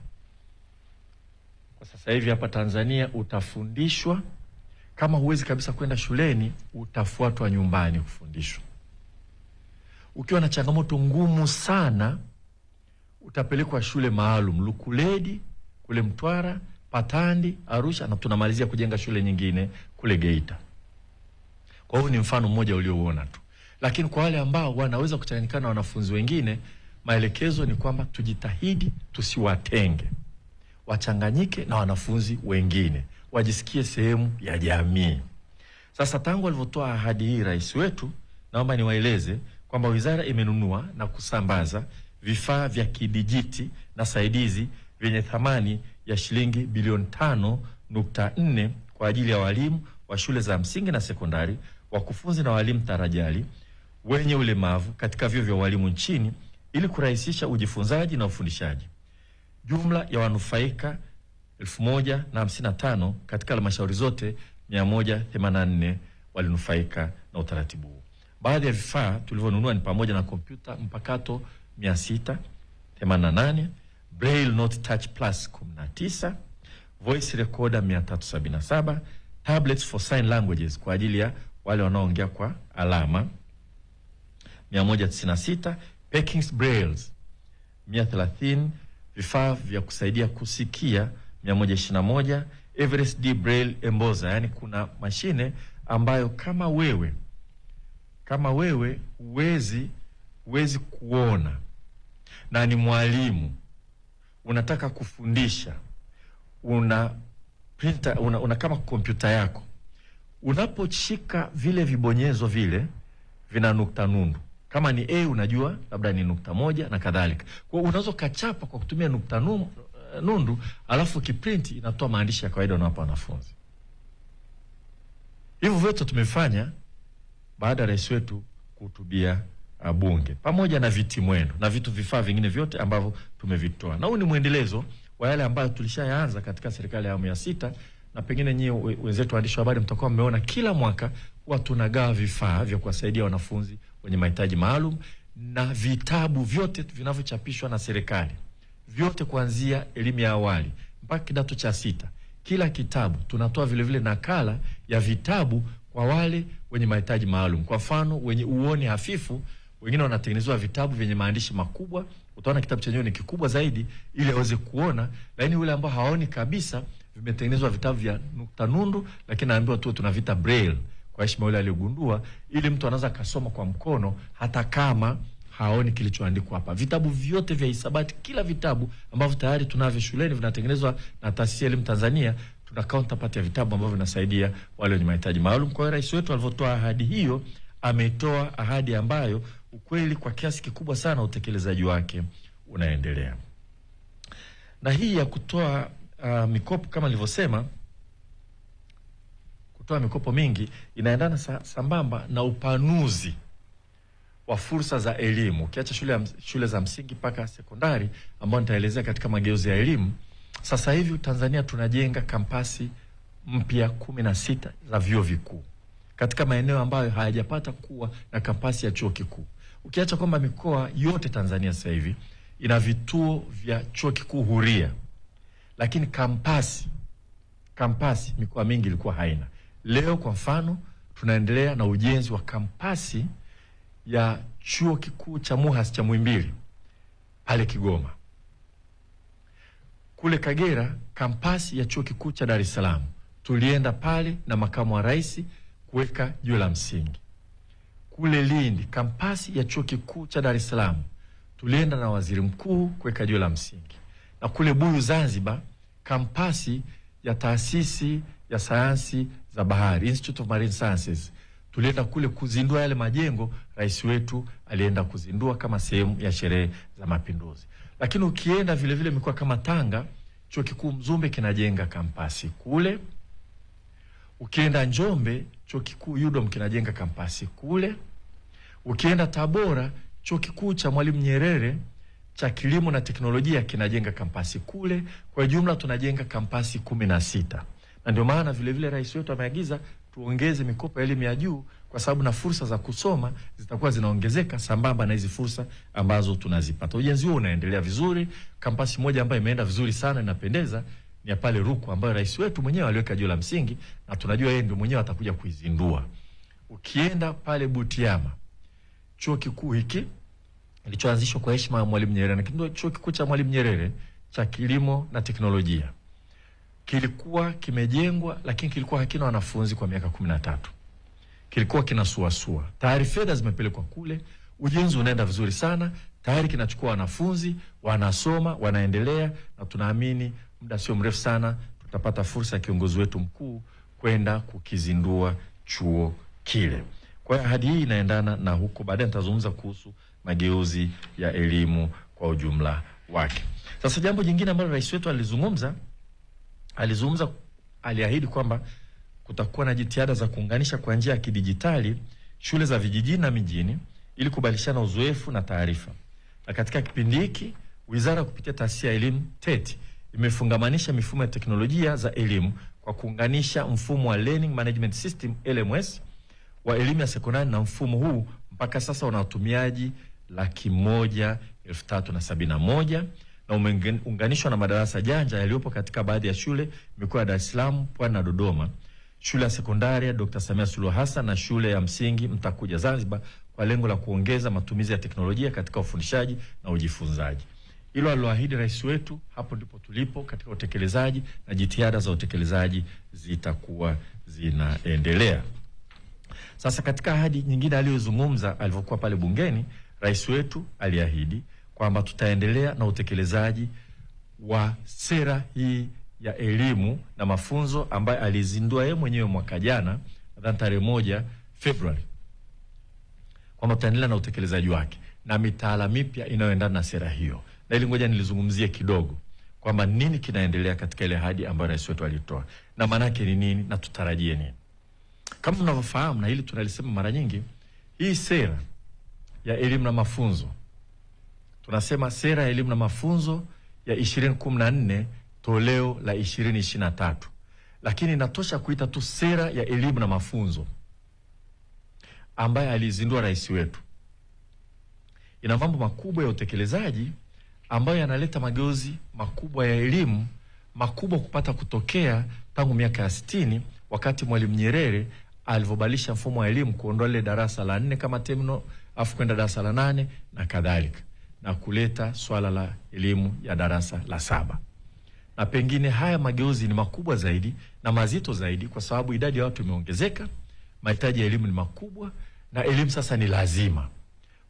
Kwa sasa hivi hapa Tanzania utafundishwa, kama huwezi kabisa kwenda shuleni, utafuatwa nyumbani kufundishwa. Ukiwa na changamoto ngumu sana, utapelekwa shule maalum, Lukuledi kule Mtwara, Patandi, Arusha, na tunamalizia kujenga shule nyingine kule Geita. Kwa hiyo ni mfano mmoja uliouona tu. Lakini kwa wale ambao wanaweza kuchanganyikana na wanafunzi wengine, maelekezo ni kwamba tujitahidi tusiwatenge. Wachanganyike na wanafunzi wengine, wajisikie sehemu ya jamii. Sasa tangu alivyotoa ahadi hii rais wetu, naomba niwaeleze kwamba wizara imenunua na kusambaza vifaa vya kidijiti na saidizi vyenye thamani ya shilingi bilioni 5.4 kwa ajili ya walimu wa shule za msingi na sekondari, wakufunzi na walimu tarajali wenye ulemavu katika vyuo vya walimu nchini, ili kurahisisha ujifunzaji na ufundishaji. Jumla ya wanufaika 1055 katika halmashauri zote 184 walinufaika na utaratibu huu. Baadhi ya vifaa tulivyonunua ni pamoja na kompyuta mpakato 688, Braille Note Touch Plus 19, Voice Recorder 377, tablets for sign languages kwa ajili ya wale wanaoongea kwa alama 196, Perkins Brailles 130, vifaa vya kusaidia kusikia 121, Everest D Braille Embosser. Yani kuna mashine ambayo kama wewe huwezi kuona na ni mwalimu, unataka kufundisha, una printer, una kama kompyuta yako, unaposhika vile vibonyezo vile vina nukta nundu. Kama ni A unajua labda ni nukta moja na kadhalika. Kwa hiyo unaweza kachapa kwa kutumia nukta nundu, alafu kiprint inatoa maandishi ya kawaida unawapa wanafunzi. Hivyo vyote tumefanya baada ya rais wetu kuhutubia bunge, pamoja na viti mwendo na vifaa vingine vyote ambavyo tumevitoa. Na huu ni muendelezo wa yale ambayo tulishaanza katika serikali ya awamu ya 6, na pengine nyie wenzetu waandishi wa habari mtakuwa mmeona kila mwaka huwa tunagawa vifaa vya kuwasaidia wanafunzi wenye mahitaji maalum, na vitabu vyote vinavyochapishwa na serikali, vyote kuanzia elimu ya awali mpaka kidato cha 6. Kila kitabu tunatoa vile vile nakala ya vitabu kwa wale wenye mahitaji maalum. Kwa mfano, wenye uoni hafifu, wengine wanatengenezwa vitabu vyenye maandishi makubwa. Utaona kitabu chenyewe ni kikubwa zaidi ili aweze kuona, lakini wale ambao haoni kabisa, vimetengenezwa vitabu vya nukta nundu, lakini naambiwa tu tunavita braille kwa heshima yule aliyogundua, ili mtu anaweza kusoma kwa mkono hata kama haoni kilichoandikwa hapa. Vitabu vyote vya hisabati, kila vitabu ambavyo tayari tunavyo shuleni vinatengenezwa na Taasisi ya Elimu Tanzania, tuna counterpart ya vitabu ambavyo vinasaidia wale wenye mahitaji maalum. Kwa hiyo rais wetu alivyotoa ahadi hiyo, ametoa ahadi ambayo ukweli kwa kiasi kikubwa sana utekelezaji wake unaendelea. Na hii ya kutoa mikopo kama nilivyosema, kutoa mikopo mingi inaendana sambamba na upanuzi wa fursa za elimu. Ukiacha shule za msingi mpaka sekondari ambao nitaelezea katika mageuzi ya elimu, sasa hivi Tanzania tunajenga kampasi mpya 16 za vyuo vikuu katika maeneo ambayo hayajapata kuwa na kampasi ya chuo kikuu. Ukiacha kwamba mikoa yote Tanzania sasa hivi ina vituo vya chuo kikuu huria, lakini kampasi mikoa mingi ilikuwa haina. Leo kwa mfano tunaendelea na ujenzi wa kampasi ya chuo kikuu cha MUHAS cha Muhimbili pale Kigoma. Kule Kagera kampasi ya chuo kikuu cha Dar es Salaam tulienda pale na makamu wa rais kuweka jiwe la msingi. Kule Lindi kampasi ya chuo kikuu cha Dar es Salaam tulienda na waziri mkuu kuweka jiwe la msingi. Na kule Buyu Zanzibar kampasi ya taasisi ya sayansi za bahari, Institute of Marine Sciences, tulienda kule kuzindua yale majengo. Rais wetu alienda kuzindua kama sehemu ya sherehe za Mapinduzi. Lakini ukienda vile vile mikoa kama Tanga, chuo kikuu Mzumbe kinajenga kampasi kule. Ukienda Njombe, chuo kikuu UDOM kinajenga kampasi kule. Ukienda Tabora, chuo kikuu cha Mwalimu Nyerere cha kilimo na teknolojia kinajenga kampasi kule. Kwa jumla tunajenga kampasi 16. Na ndio maana vile vile rais wetu ameagiza tuongeze mikopo ya elimu ya juu, kwa sababu na fursa za kusoma zitakuwa zinaongezeka sambamba na hizi fursa ambazo tunazipata. Ujenzi huo unaendelea vizuri. Kampasi moja ambayo imeenda vizuri sana inapendeza ni ya pale Rukwa, ambayo rais wetu mwenyewe aliweka jiwe la msingi na tunajua yeye ndio mwenyewe atakuja kuizindua. Ukienda pale Butiama, chuo kikuu hiki kilichoanzishwa kwa heshima ya Mwalimu Nyerere, na ndio chuo kikuu cha Mwalimu Nyerere cha kilimo na teknolojia, kilikuwa kimejengwa lakini kilikuwa hakina wanafunzi kwa miaka 13. Kilikuwa kinasuasua. Tayari fedha zimepelekwa kule, ujenzi unaenda vizuri sana, tayari kinachukua wanafunzi, wanasoma, wanaendelea, na tunaamini muda sio mrefu sana tutapata fursa ya kiongozi wetu mkuu kwenda kukizindua chuo kile. Kwa hiyo ahadi hii inaendana na huko. Baadaye nitazungumza kuhusu mageuzi ya elimu kwa ujumla wake. Sasa jambo jingine ambalo rais wetu aliahidi kwamba kutakuwa na jitihada za kuunganisha kwa njia ya kidijitali shule za vijijini na mijini ili kubadilishana uzoefu na taarifa. Na katika kipindi hiki wizara kupitia taasisi ya elimu TET imefungamanisha mifumo ya teknolojia za elimu kwa kuunganisha mfumo wa Learning Management System LMS wa elimu ya sekondari, na mfumo huu mpaka sasa una watumiaji 101,371 na umeunganishwa na madarasa janja yaliyopo katika baadhi ya shule mikoa ya Dar es Salaam, Pwani na Dodoma, shule ya sekondari ya Dr. Samia Suluhu Hassan na shule ya msingi Mtakuja Zanzibar, kwa lengo la kuongeza matumizi ya teknolojia katika ufundishaji na ujifunzaji. Hilo aliloahidi rais wetu, hapo ndipo tulipo katika utekelezaji, na jitihada za utekelezaji zitakuwa zinaendelea. Sasa katika ahadi nyingine aliyozungumza alivyokuwa pale bungeni, rais wetu aliahidi kwamba tutaendelea na utekelezaji wa sera hii ya elimu na mafunzo ambaye alizindua yeye mwenyewe mwaka jana, nadhani tarehe 1 Februari, kwamba tutaendelea na utekelezaji wake na mitaala mipya inayoendana na sera hiyo. Na ili ngoja nilizungumzie kidogo kwamba nini kinaendelea katika ile ahadi ambayo rais wetu alitoa na maana yake ni nini na tutarajie nini. Kama mnavyofahamu, na hili tunalisema mara nyingi, hii sera ya elimu na mafunzo, tunasema sera ya elimu na mafunzo ya 2014 toleo la 2023, lakini inatosha kuita tu sera ya elimu na mafunzo ambaye alizindua rais wetu. Ina mambo makubwa ya utekelezaji ambayo yanaleta mageuzi makubwa ya elimu, makubwa kupata kutokea tangu miaka ya 60 wakati Mwalimu Nyerere alivyobadilisha mfumo wa elimu, kuondoa ile darasa la 4 kama terminal afu kwenda darasa la 8 na kadhalika, na kuleta swala la elimu ya darasa la 7. Na pengine haya mageuzi ni makubwa zaidi na mazito zaidi kwa sababu idadi ya watu imeongezeka, mahitaji ya elimu ni makubwa, na elimu sasa ni lazima.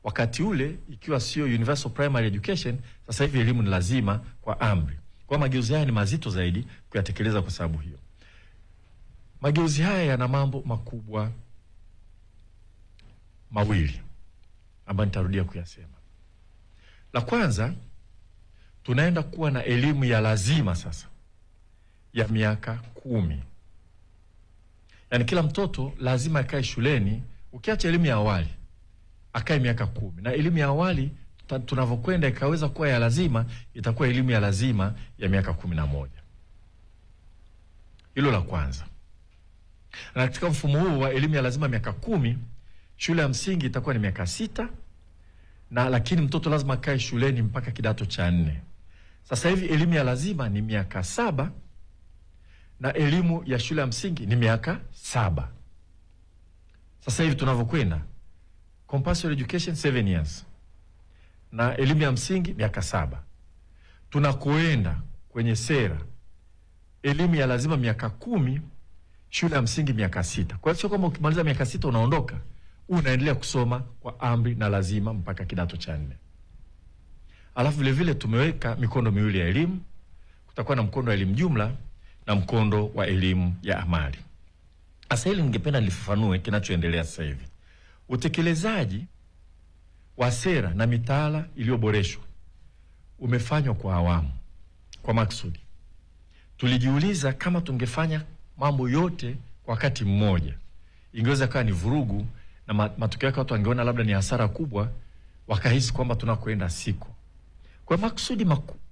Wakati ule ikiwa sio universal primary education, sasa hivi elimu ni lazima kwa amri. Kwa mageuzi haya ni mazito zaidi kuyatekeleza kwa sababu hiyo. Mageuzi haya yana mambo makubwa mawili ambayo nitarudia kuyasema. La kwanza, tunaenda kuwa na elimu ya lazima sasa ya miaka 10. Yaani kila mtoto lazima akae shuleni, ukiacha elimu ya awali, akae miaka 10. Na elimu ya awali tunavyokwenda ikaweza kuwa ya lazima, itakuwa elimu ya lazima ya miaka 11. Hilo la kwanza. Na katika mfumo huu wa elimu ya lazima miaka 10, shule ya msingi itakuwa ni miaka 6, na lakini mtoto lazima akae shuleni mpaka kidato cha 4. Sasa hivi elimu ya lazima ni miaka 7 na elimu ya shule ya msingi ni miaka 7. Sasa hivi tunavyokwenda, compulsory education 7 years na elimu ya msingi miaka 7. Tunakoenda kwenye sera, elimu ya lazima miaka 10, shule ya msingi miaka 6. Kwa hiyo sio kama ukimaliza miaka 6 unaondoka, unaendelea kusoma kwa amri na lazima mpaka kidato cha 4. Alafu vile vile tumeweka mikondo miwili ya elimu. Kutakuwa na mkondo wa elimu jumla na mkondo wa elimu ya amali. Sasa hili ningependa nilifafanue kinachoendelea sasa hivi. Utekelezaji wa sera na mitaala iliyoboreshwa umefanywa kwa awamu, kwa maksudi. Tulijiuliza kama tungefanya mambo yote kwa wakati mmoja, ingeweza kuwa ni vurugu na matokeo yake watu wangeona labda ni hasara kubwa, wakahisi kwamba tunakoenda siko. Kwa maksudi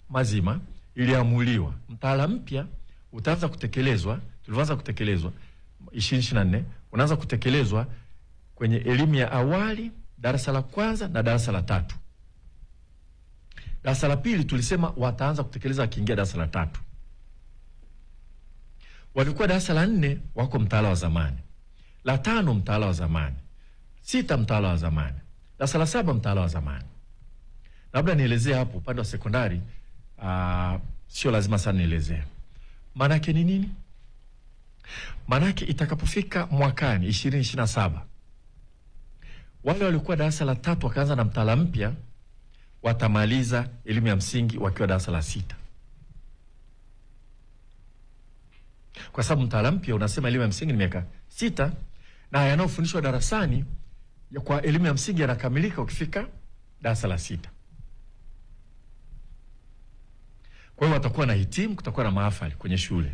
mazima iliamuliwa mtaala mpya utaanza kutekelezwa, tulianza kutekelezwa 2024, unaanza kutekelezwa kwenye elimu ya awali, darasa la kwanza na darasa la 3. Darasa la pili tulisema wataanza kutekeleza wakiingia darasa la 3. Walikuwa darasa la 4 wako mtaala wa zamani, la 5 mtaala wa zamani, 6 mtaala wa zamani, darasa la 7 mtaala wa zamani. Labda nielezee hapo upande wa sekondari, sio lazima sana nielezee. Maana yake ni nini? Maana yake itakapofika mwakani 2027, wale walikuwa darasa la 3 wakaanza na mtaala mpya watamaliza elimu ya msingi wakiwa darasa la 6. Kwa sababu mtaala mpya unasema elimu ya msingi ni miaka 6 na yanayofundishwa darasani kwa elimu ya msingi yanakamilika ukifika darasa la 6. Kwa hiyo watakuwa na hitimu, kutakuwa na mahafali kwenye shule.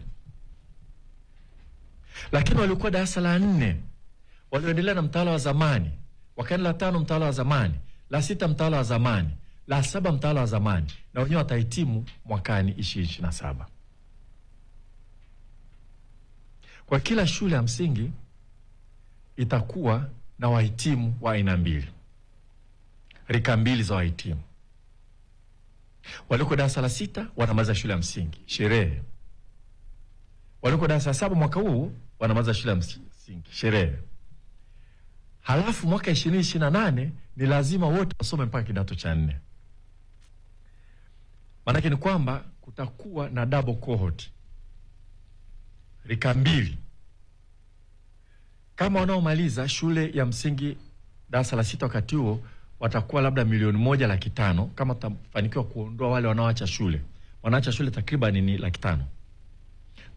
Lakini walikuwa darasa la 4 walioendelea na mtaala wa zamani, wakaenda la 5 mtaala wa zamani, la 6 mtaala wa zamani, la 7 mtaala wa zamani, na wenyewe watahitimu mwakani 2027. Kwa kila shule ya msingi itakuwa na wahitimu wa aina 2, rika 2 za wahitimu. Waliko darasa la 6 wanamaliza shule ya msingi, sherehe. Waliko darasa la 7 mwaka huu wanamaliza shule ya msingi, sherehe. Halafu mwaka 2028 ni lazima wote wasome mpaka kidato cha 4. Maana yake ni kwamba kutakuwa na double cohort, rika 2. Kama wanaomaliza shule ya msingi darasa la 6 wakati huo watakuwa labda 1,500,000 kama tutafanikiwa kuondoa wale wanaoacha shule, wanaacha shule takriban ni 500,000.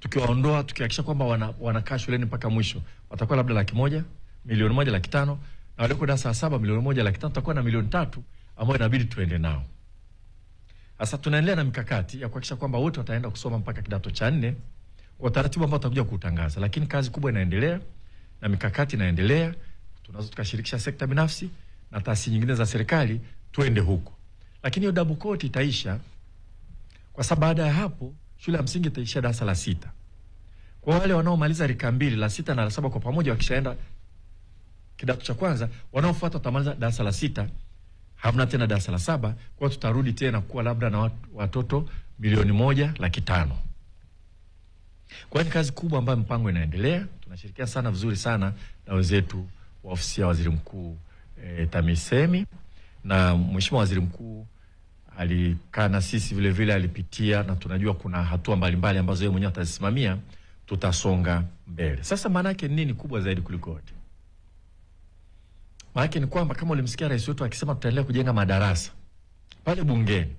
Tukiwaondoa, tukihakikisha kwamba wanakaa shuleni mpaka mwisho, watakuwa labda 100,000, 1,500,000, na wale kwa darasa la 7 1,500,000, tutakuwa na 300,000 ambao inabidi tuende nao. Sasa tunaendelea na mikakati ya kuhakikisha kwamba wote wataenda kusoma mpaka kidato cha 4 kwa taratibu ambao tutakuja kutangaza, lakini kazi kubwa inaendelea na mikakati inaendelea. Tunaweza tukashirikisha sekta binafsi na taasisi nyingine za serikali tuende huko. Lakini hiyo double coat itaisha kwa sababu baada ya hapo shule ya msingi itaisha darasa la 6. Kwa wale wanaomaliza rika mbili, la 6 na la 7 kwa pamoja, wakishaenda kidato cha kwanza, wanaofuata watamaliza darasa la 6, hamna tena darasa la 7. Kwa tutarudi tena kuwa labda na watoto 1,500,000. Kwa ni kazi kubwa ambayo mpango inaendelea. Tunashirikiana sana vizuri sana na wenzetu wa ofisi ya waziri mkuu TAMISEMI, na mheshimiwa waziri mkuu alikaa na sisi vile vile, alipitia, na tunajua kuna hatua mbalimbali ambazo yeye mwenyewe atazisimamia. Tutasonga mbele. Sasa maana yake nini kubwa zaidi kuliko yote? Maana yake ni kwamba kama ulimsikia rais wetu akisema tutaendelea kujenga madarasa pale bungeni,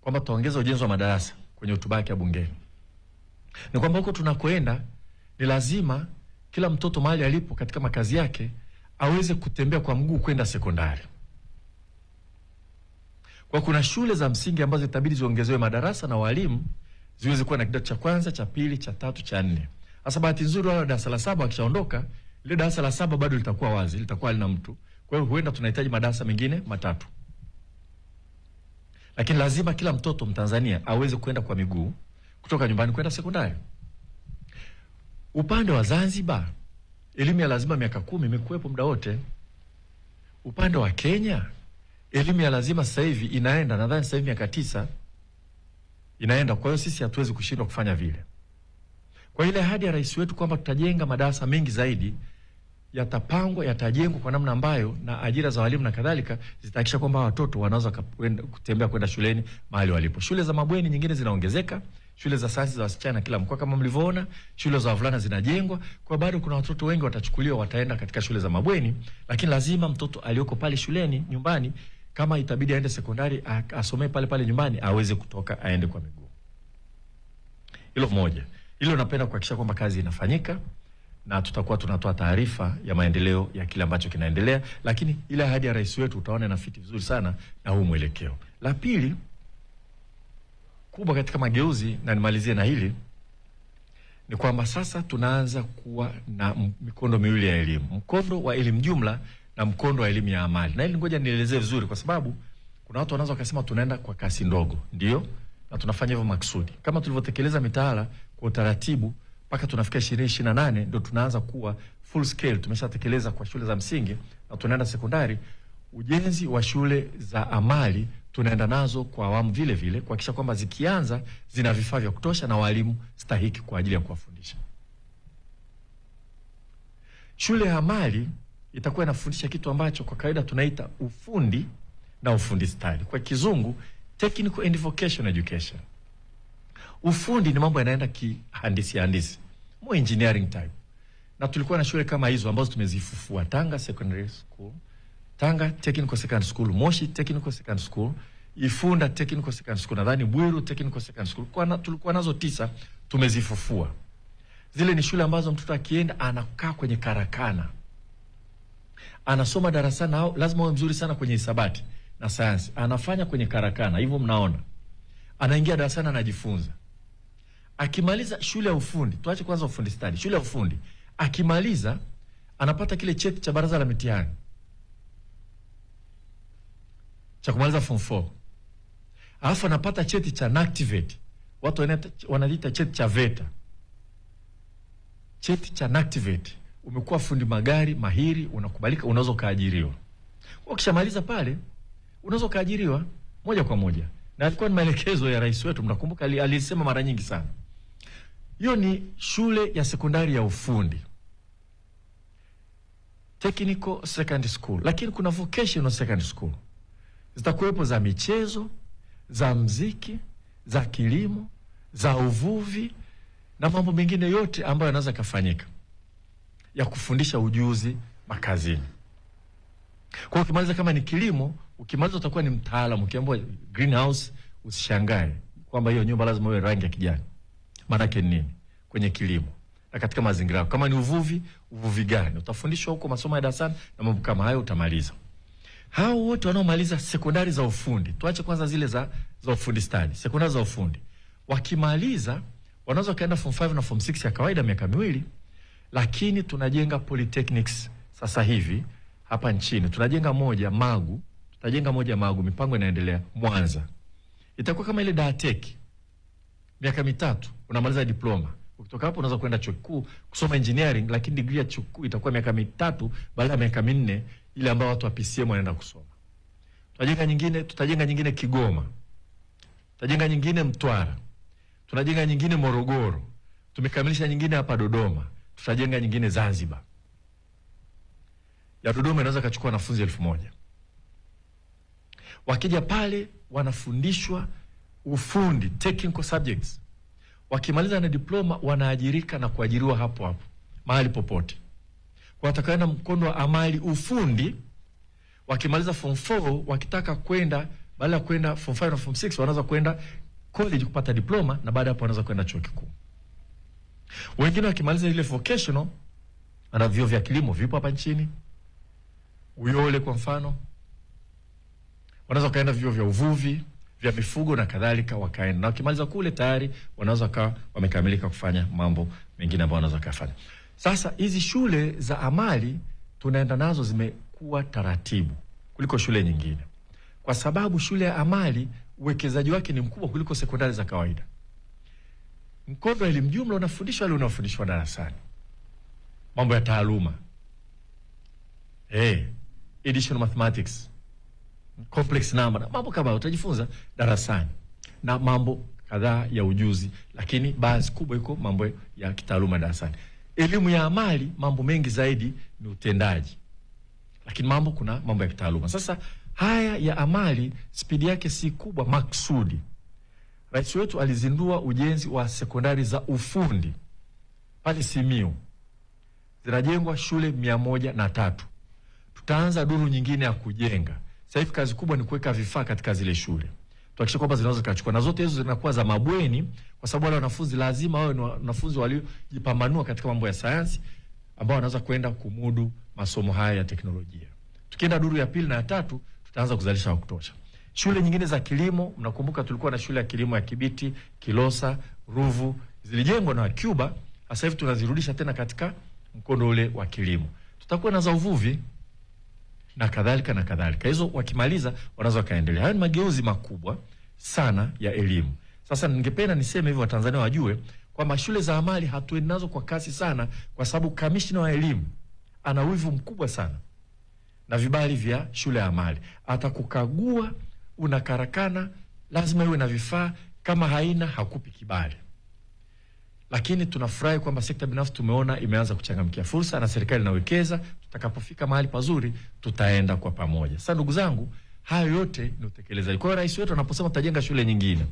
kwamba tutaongeza ujenzi wa madarasa kwenye hotuba yake ya bungeni, ni kwamba huko tunakoenda ni lazima kila mtoto mahali alipo katika makazi yake aweze kutembea kwa mguu kwenda sekondari. Kwa kuna shule za msingi ambazo itabidi ziongezewe madarasa na walimu ziweze kuwa na kidato cha kwanza, cha pili, cha 3, cha 4. Sasa bahati nzuri wale darasa la 7 wakishaondoka, ile darasa la 7 bado litakuwa wazi, litakuwa halina mtu. Kwa hiyo huenda tunahitaji madarasa mengine 3. Lakini lazima kila mtoto Mtanzania aweze kwenda kwa miguu kutoka nyumbani kwenda sekondari. Upande wa Zanzibar, elimu ya lazima miaka 10 imekuwepo muda wote. Upande wa Kenya, elimu ya lazima sasa hivi inaenda, nadhani sasa hivi miaka 9 inaenda. Kwa hiyo sisi hatuwezi kushindwa kufanya vile. Kwa ile ahadi ya rais wetu kwamba tutajenga madarasa mengi zaidi, yatapangwa, yatajengwa kwa namna ambayo na ajira za walimu na kadhalika zitahakikisha kwamba watoto wanaweza kutembea kwenda shuleni mahali walipo. Shule za mabweni nyingine zinaongezeka, shule za sayansi za wasichana kila mkoa kama mlivyoona, shule za wavulana zinajengwa. Kwa bado kuna watoto wengi watachukuliwa, wataenda katika shule za mabweni, lakini lazima mtoto aliyoko pale shuleni nyumbani, kama itabidi aende sekondari, asomee pale pale nyumbani, aweze kutoka aende kwa miguu. Hilo moja. Hilo napenda kuhakikisha kwamba kazi inafanyika, na tutakuwa tunatoa taarifa ya maendeleo ya kile ambacho kinaendelea, lakini ile ahadi ya rais wetu utaona inafiti vizuri sana na huu mwelekeo. La pili kubwa katika mageuzi, na nimalizie na hili, ni kwamba sasa tunaanza kuwa na mikondo miwili ya elimu, mkondo wa elimu jumla na mkondo wa elimu ya amali. Na hili ngoja nielezee vizuri, kwa sababu kuna watu wanaweza kusema tunaenda kwa kasi ndogo. Ndio, na tunafanya hivyo maksudi. Kama tulivyotekeleza mitaala kwa utaratibu mpaka tunafika 2028 ndio tunaanza kuwa full scale, tumeshatekeleza kwa shule za msingi na tunaenda sekondari. Ujenzi wa shule za amali tunaenda nazo kwa awamu vile vile, kuhakikisha kwamba zikianza zina vifaa vya kutosha na walimu stahiki kwa ajili ya kuwafundisha. Shule ya amali itakuwa inafundisha kitu ambacho kwa kawaida tunaita ufundi na ufundi stadi, kwa kizungu technical and vocational education. Ufundi ni mambo yanaenda kihandisi, more engineering type. Na tulikuwa na shule kama hizo ambazo tumezifufua: Tanga Secondary School, Tanga Technical Secondary School, Moshi Technical Secondary School, Ifunda Technical Secondary School, nadhani Bwiru Technical Secondary School. Tulikuwa nazo 9, tumezifufua. Zile ni shule ambazo mtoto akienda anakaa kwenye karakana, anasoma darasani, au lazima awe mzuri sana kwenye hisabati na sayansi, anafanya kwenye karakana hivyo, mnaona, anaingia darasani anajifunza. Akimaliza shule ya ufundi, tuache kwanza ufundi stadi, shule ya ufundi akimaliza anapata kile cheti cha baraza la mitihani cha kumaliza form 4. Alafu anapata cheti cha NACTVET, watu wanaita cheti cha VETA. Cheti cha NACTVET, umekuwa fundi magari mahiri, unakubalika, unaweza kaajiriwa. Ukishamaliza pale unaweza kaajiriwa moja kwa moja. Na alikuwa ni maelekezo ya rais wetu, mnakumbuka alisema mara nyingi sana. Hiyo ni shule ya sekondari ya ufundi, technical secondary school. Lakini kuna vocational secondary school, zitakuwepo za michezo, za mziki, za kilimo, za uvuvi na mambo mengine yote ambayo yanaweza kufanyika ya kufundisha ujuzi makazini. Kwa ukimaliza kama ni kilimo, ukimaliza utakuwa ni mtaalamu. Ukiambiwa greenhouse usishangae kwamba hiyo nyumba lazima iwe rangi ya kijani. Maana yake nini? Kwenye kilimo na katika mazingira, kama ni uvuvi gani utafundishwa huko, masomo ya darasani na mambo kama hayo utamaliza. Hao wote wanaomaliza sekondari za ufundi, tuache kwanza zile za ufundi stadi, sekondari za ufundi, wakimaliza wanaweza kaenda form 5 na form 6 ya kawaida miaka miwili. Lakini tunajenga polytechnics sasa hivi hapa nchini. Tunajenga moja Magu, mipango inaendelea Mwanza. Itakuwa kama ile Daatech, miaka mitatu unamaliza diploma. Ukitoka hapo unaweza kwenda chuo kikuu kusoma engineering, lakini degree ya chuo kikuu itakuwa miaka mitatu baada ya miaka minne ile ambayo watu wa PCM wanaenda kusoma. Tutajenga nyingine Kigoma. Tutajenga nyingine Mtwara. Tunajenga nyingine Morogoro. Tumekamilisha nyingine hapa Dodoma. Tutajenga nyingine Zanzibar. Ya Dodoma inaweza kachukua wanafunzi 1000. Wakija pale wanafundishwa ufundi, technical subjects. Wakimaliza na diploma wanaajirika na kuajiriwa hapo hapo mahali popote. Kwa watakaenda mkondo wa amali ufundi, wakimaliza form 4 wakitaka kwenda, baada ya kwenda form 5 na form 6 wanaweza kwenda college kupata diploma, na baada hapo wanaweza kwenda chuo kikuu. Wengine wakimaliza ile vocational, ana vyuo vya kilimo vipo hapa nchini. Uyole kwa mfano, wanaweza kaenda vyuo vya uvuvi, vya mifugo na kadhalika, wakaenda. Na wakimaliza kule tayari wanaweza kawa wamekamilika kufanya mambo mengine ambayo wanaweza kufanya. Sasa hizi shule za amali tunaenda nazo zimekuwa taratibu kuliko shule nyingine. Kwa sababu shule ya amali uwekezaji wake ni mkubwa kuliko sekondari za kawaida. Mkondo wa elimu jumla unafundishwa wale unafundishwa darasani. Mambo ya taaluma. Additional mathematics, complex number, mambo kama utajifunza darasani. Na mambo kadhaa ya ujuzi, lakini baadhi kubwa iko mambo ya kitaaluma darasani. Elimu ya amali mambo mengi zaidi ni utendaji. Lakini kuna mambo ya kitaaluma. Sasa haya ya amali spidi yake si kubwa maksudi. Rais wetu alizindua ujenzi wa sekondari za ufundi pale Simiyu. Zinajengwa shule 103. Tutaanza duru nyingine ya kujenga. Sasa hivi kazi kubwa ni kuweka vifaa katika zile shule. Tuhakikishe kwamba zinaweza kuchukua, na zote hizo zinakuwa za mabweni, kwa sababu wale wanafunzi lazima wawe ni wanafunzi waliojipambanua katika mambo ya sayansi ambao wanaweza kwenda kumudu masomo haya ya teknolojia. Tukienda duru ya pili na ya tatu tutaanza kuzalisha wa kutosha. Shule nyingine za kilimo, mnakumbuka tulikuwa na shule ya kilimo ya Kibiti, Kilosa, Ruvu, zilijengwa na Cuba. Sasa hivi tunazirudisha tena katika mkondo ule wa kilimo. Tutakuwa na za uvuvi na kadhalika na kadhalika. Hizo wakimaliza wanaweza kaendelea. Hayo ni mageuzi makubwa sana ya elimu. Sasa ningependa niseme hivyo Watanzania wajue kwamba shule za amali hatuendi nazo kwa kasi sana, kwa sababu kamishna wa elimu ana wivu mkubwa sana na vibali vya shule ya amali. Atakukagua una karakana, lazima iwe na vifaa, kama haina hakupi kibali. Lakini tunafurahi kwamba sekta binafsi tumeona imeanza kuchangamkia fursa na serikali inawekeza. Tutakapofika mahali pazuri tutaenda kwa pamoja. Sasa ndugu zangu, hayo yote ni utekelezaji. Kwa hiyo rais wetu anaposema tutajenga shule nyingine,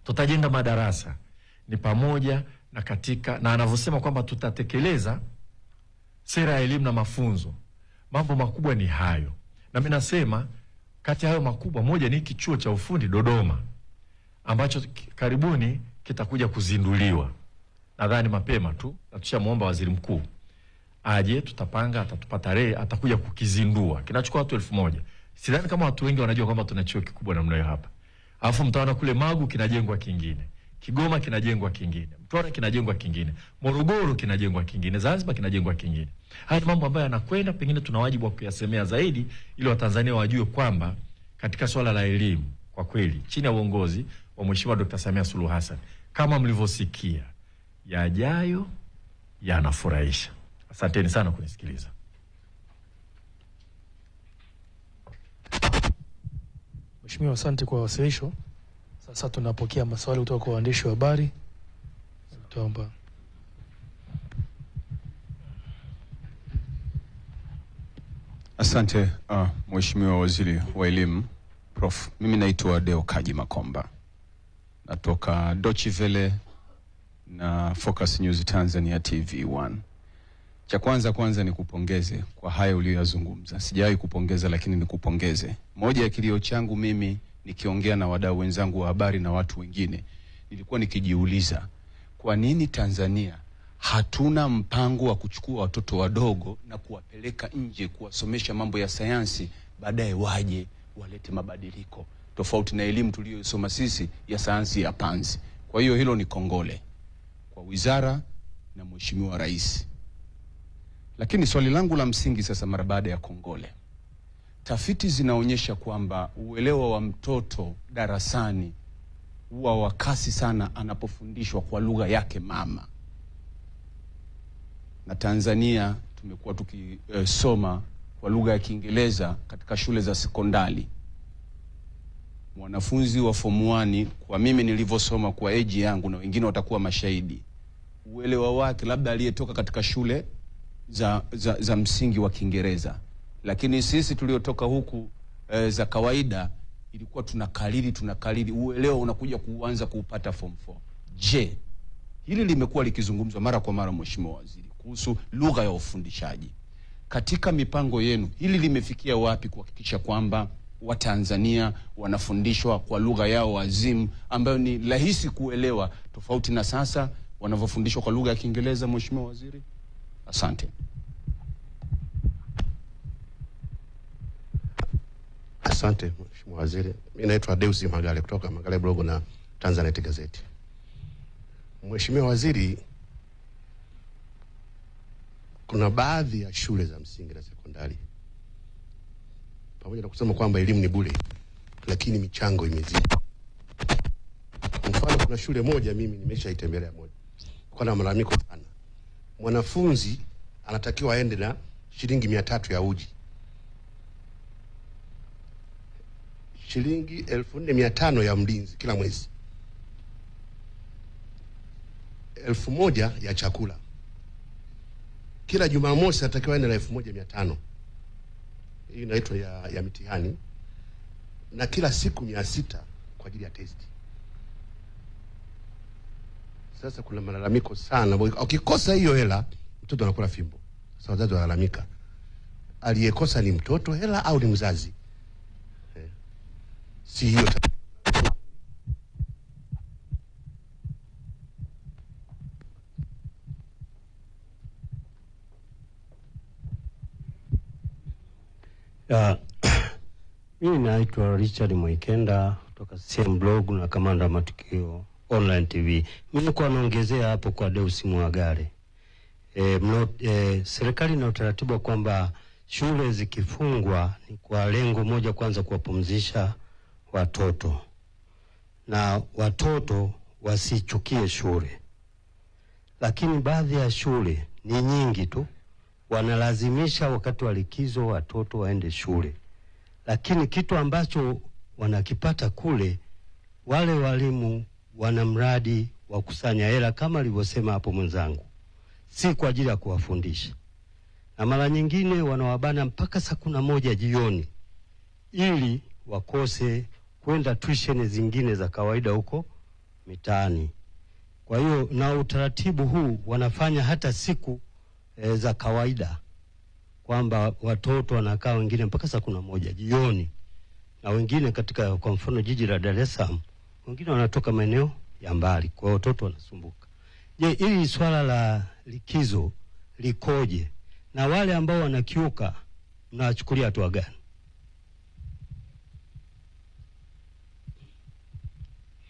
tutajenga madarasa, ni pamoja na katika na anavyosema kwamba tutatekeleza sera ya elimu na mafunzo. Mambo makubwa ni hayo. Na mimi nasema kati hayo makubwa, moja ni kichuo cha ufundi Dodoma ambacho karibuni kitakuja kuzinduliwa. Nadhani mapema tu, na tushamuomba waziri mkuu aje, tutapanga, atatupa tarehe, atakuja kukizindua. Kinachukua watu 1000. Sidhani kama watu wengi wanajua kwamba tuna chuo kikubwa namna hiyo hapa. Alafu mtaona kule Magu kinajengwa kingine, Kigoma kinajengwa kingine, Mtwara kinajengwa kingine, Morogoro kinajengwa kingine, Zanzibar kinajengwa kingine. Haya ni mambo ambayo yanakwenda, pengine tuna wajibu wa kuyasemea zaidi ili Watanzania wajue kwamba katika swala la elimu kwa kweli chini ya uongozi wa Mheshimiwa Dr. Samia Suluhu Hassan, kama mlivyosikia, yajayo yanafurahisha. Asanteni sana kunisikiliza. Mheshimiwa, asante kwa wasilisho. Sasa tunapokea maswali kutoka kwa waandishi wa habari. Tuomba. Asante Mheshimiwa Waziri wa Elimu Prof. Mimi naitwa Deo Kaji Makomba. Natoka Deutsche Welle na Focus News Tanzania TV1. Cha kwanza nikupongeze kwa haya uliyozungumza. Sijawahi kupongeza lakini nikupongeze. Moja ya kilio changu mimi nikiongea na wadau wenzangu wa habari na watu wengine, nilikuwa nikijiuliza kwa nini Tanzania hatuna mpango wa kuchukua watoto wadogo na kuwapeleka nje kuwasomesha mambo ya sayansi, baadaye waje walete mabadiliko, tofauti na elimu tuliyosoma sisi ya sayansi ya panzi. Kwa hiyo hilo ni kongole kwa wizara na Mheshimiwa Rais. Lakini swali langu la msingi sasa, mara baada ya kongole, tafiti zinaonyesha kwamba uelewa wa mtoto darasani huwa wa kasi sana anapofundishwa kwa lugha yake mama. Na Tanzania tumekuwa tukisoma kwa lugha ya Kiingereza katika shule za sekondari. Mwanafunzi wa form 1, kwa mimi nilivyosoma kwa age yangu, na wengine watakuwa mashahidi, uelewa wake labda aliyetoka katika shule za msingi wa Kiingereza. Lakini sisi tuliotoka huku za kawaida ilikuwa tunakalili, uelewa unakuja kuanza kuupata form 4. Je, hili limekuwa likizungumzwa mara kwa mara, Mheshimiwa Waziri, kuhusu lugha ya ufundishaji. Katika mipango yenu hili limefikia wapi kuhakikisha kwamba Watanzania wanafundishwa kwa lugha yao azimu ambayo ni rahisi kuelewa, tofauti na sasa wanavyofundishwa kwa lugha ya Kiingereza, Mheshimiwa Waziri? Asante. Asante Mheshimiwa Waziri. Mimi naitwa Deusi Magale kutoka Magale Blog na Tanzanite Gazeti. Mheshimiwa Waziri, kuna baadhi ya shule za msingi na sekondari, pamoja na kusema kwamba elimu ni bure, lakini michango imezidi. Mfano, kuna shule moja mimi nimeshaitembelea moja, kwa na malalamiko sana. Mwanafunzi anatakiwa aende na shilingi 300 ya uji, shilingi 1400 ya mlinzi kila mwezi, 1000 ya chakula. Kila Jumamosi atakiwa aende na 1500. Hii inaitwa ya mitihani, na kila siku 600 kwa ajili ya testi. Sasa kuna malalamiko sana, ukikosa hiyo hela mtoto anakula fimbo. Sasa wazazi wanalalamika, aliyekosa ni mtoto hela au ni mzazi? Si hiyo. Mimi naitwa Richard Mwaikenda kutoka CCM Blog na Kamanda Matukio Online TV. Mimi nilikuwa naongezea hapo kwa Deusi Magale. Serikali ina utaratibu kwamba shule zikifungwa ni kwa lengo moja, kwanza kuwapumzisha watoto na watoto wasichukie shule. Lakini baadhi ya shule, ni nyingi tu, wanalazimisha wakati wa likizo watoto waende shule. Lakini kitu ambacho wanakipata kule, wale walimu wana mradi wa kusanya hela kama alivyosema hapo mwenzangu, si kwa ajili ya kuwafundisha. Na mara nyingine wanawabana mpaka saa 11 jioni ili wakose kwenda tuition zingine za kawaida huko mitaani. Kwa hiyo na utaratibu huu wanafanya hata siku za kawaida, kwamba watoto wanakaa wengine mpaka saa 11 jioni, na wengine katika, kwa mfano jiji la Dar es Salaam, wengine wanatoka maeneo ya mbali, kwa watoto wanasumbuka. Je, hili swala la likizo likoje? Na wale ambao wanakiuka mnawachukulia hatua gani?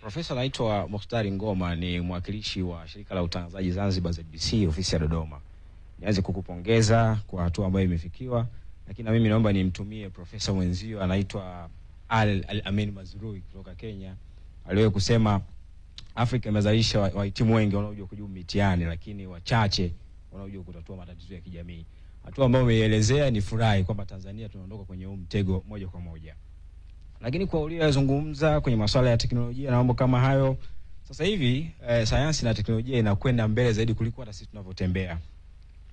Profesa, naitwa Mukhtari Ngoma, ni mwakilishi wa shirika la utangazaji Zanzibar ZBC ofisi ya Dodoma. Nianze kukupongeza kwa hatua ambayo imefikiwa, lakini na mimi naomba nimtumie profesa mwenzio anaitwa Al-Amin Mazrui kutoka Kenya. Aliwahi kusema Afrika imezalisha wahitimu wengi wanaojua kujibu mitihani, lakini wachache wanaojua kutatua matatizo ya kijamii. Hatua ambayo umeielezea ni furahi kwamba Tanzania tunaondoka kwenye huu mtego moja kwa moja. Lakini kwa uliyozungumza kwenye masuala ya teknolojia na mambo kama hayo, sasa hivi sayansi na teknolojia inakwenda mbele zaidi kuliko hata sisi tunavyotembea.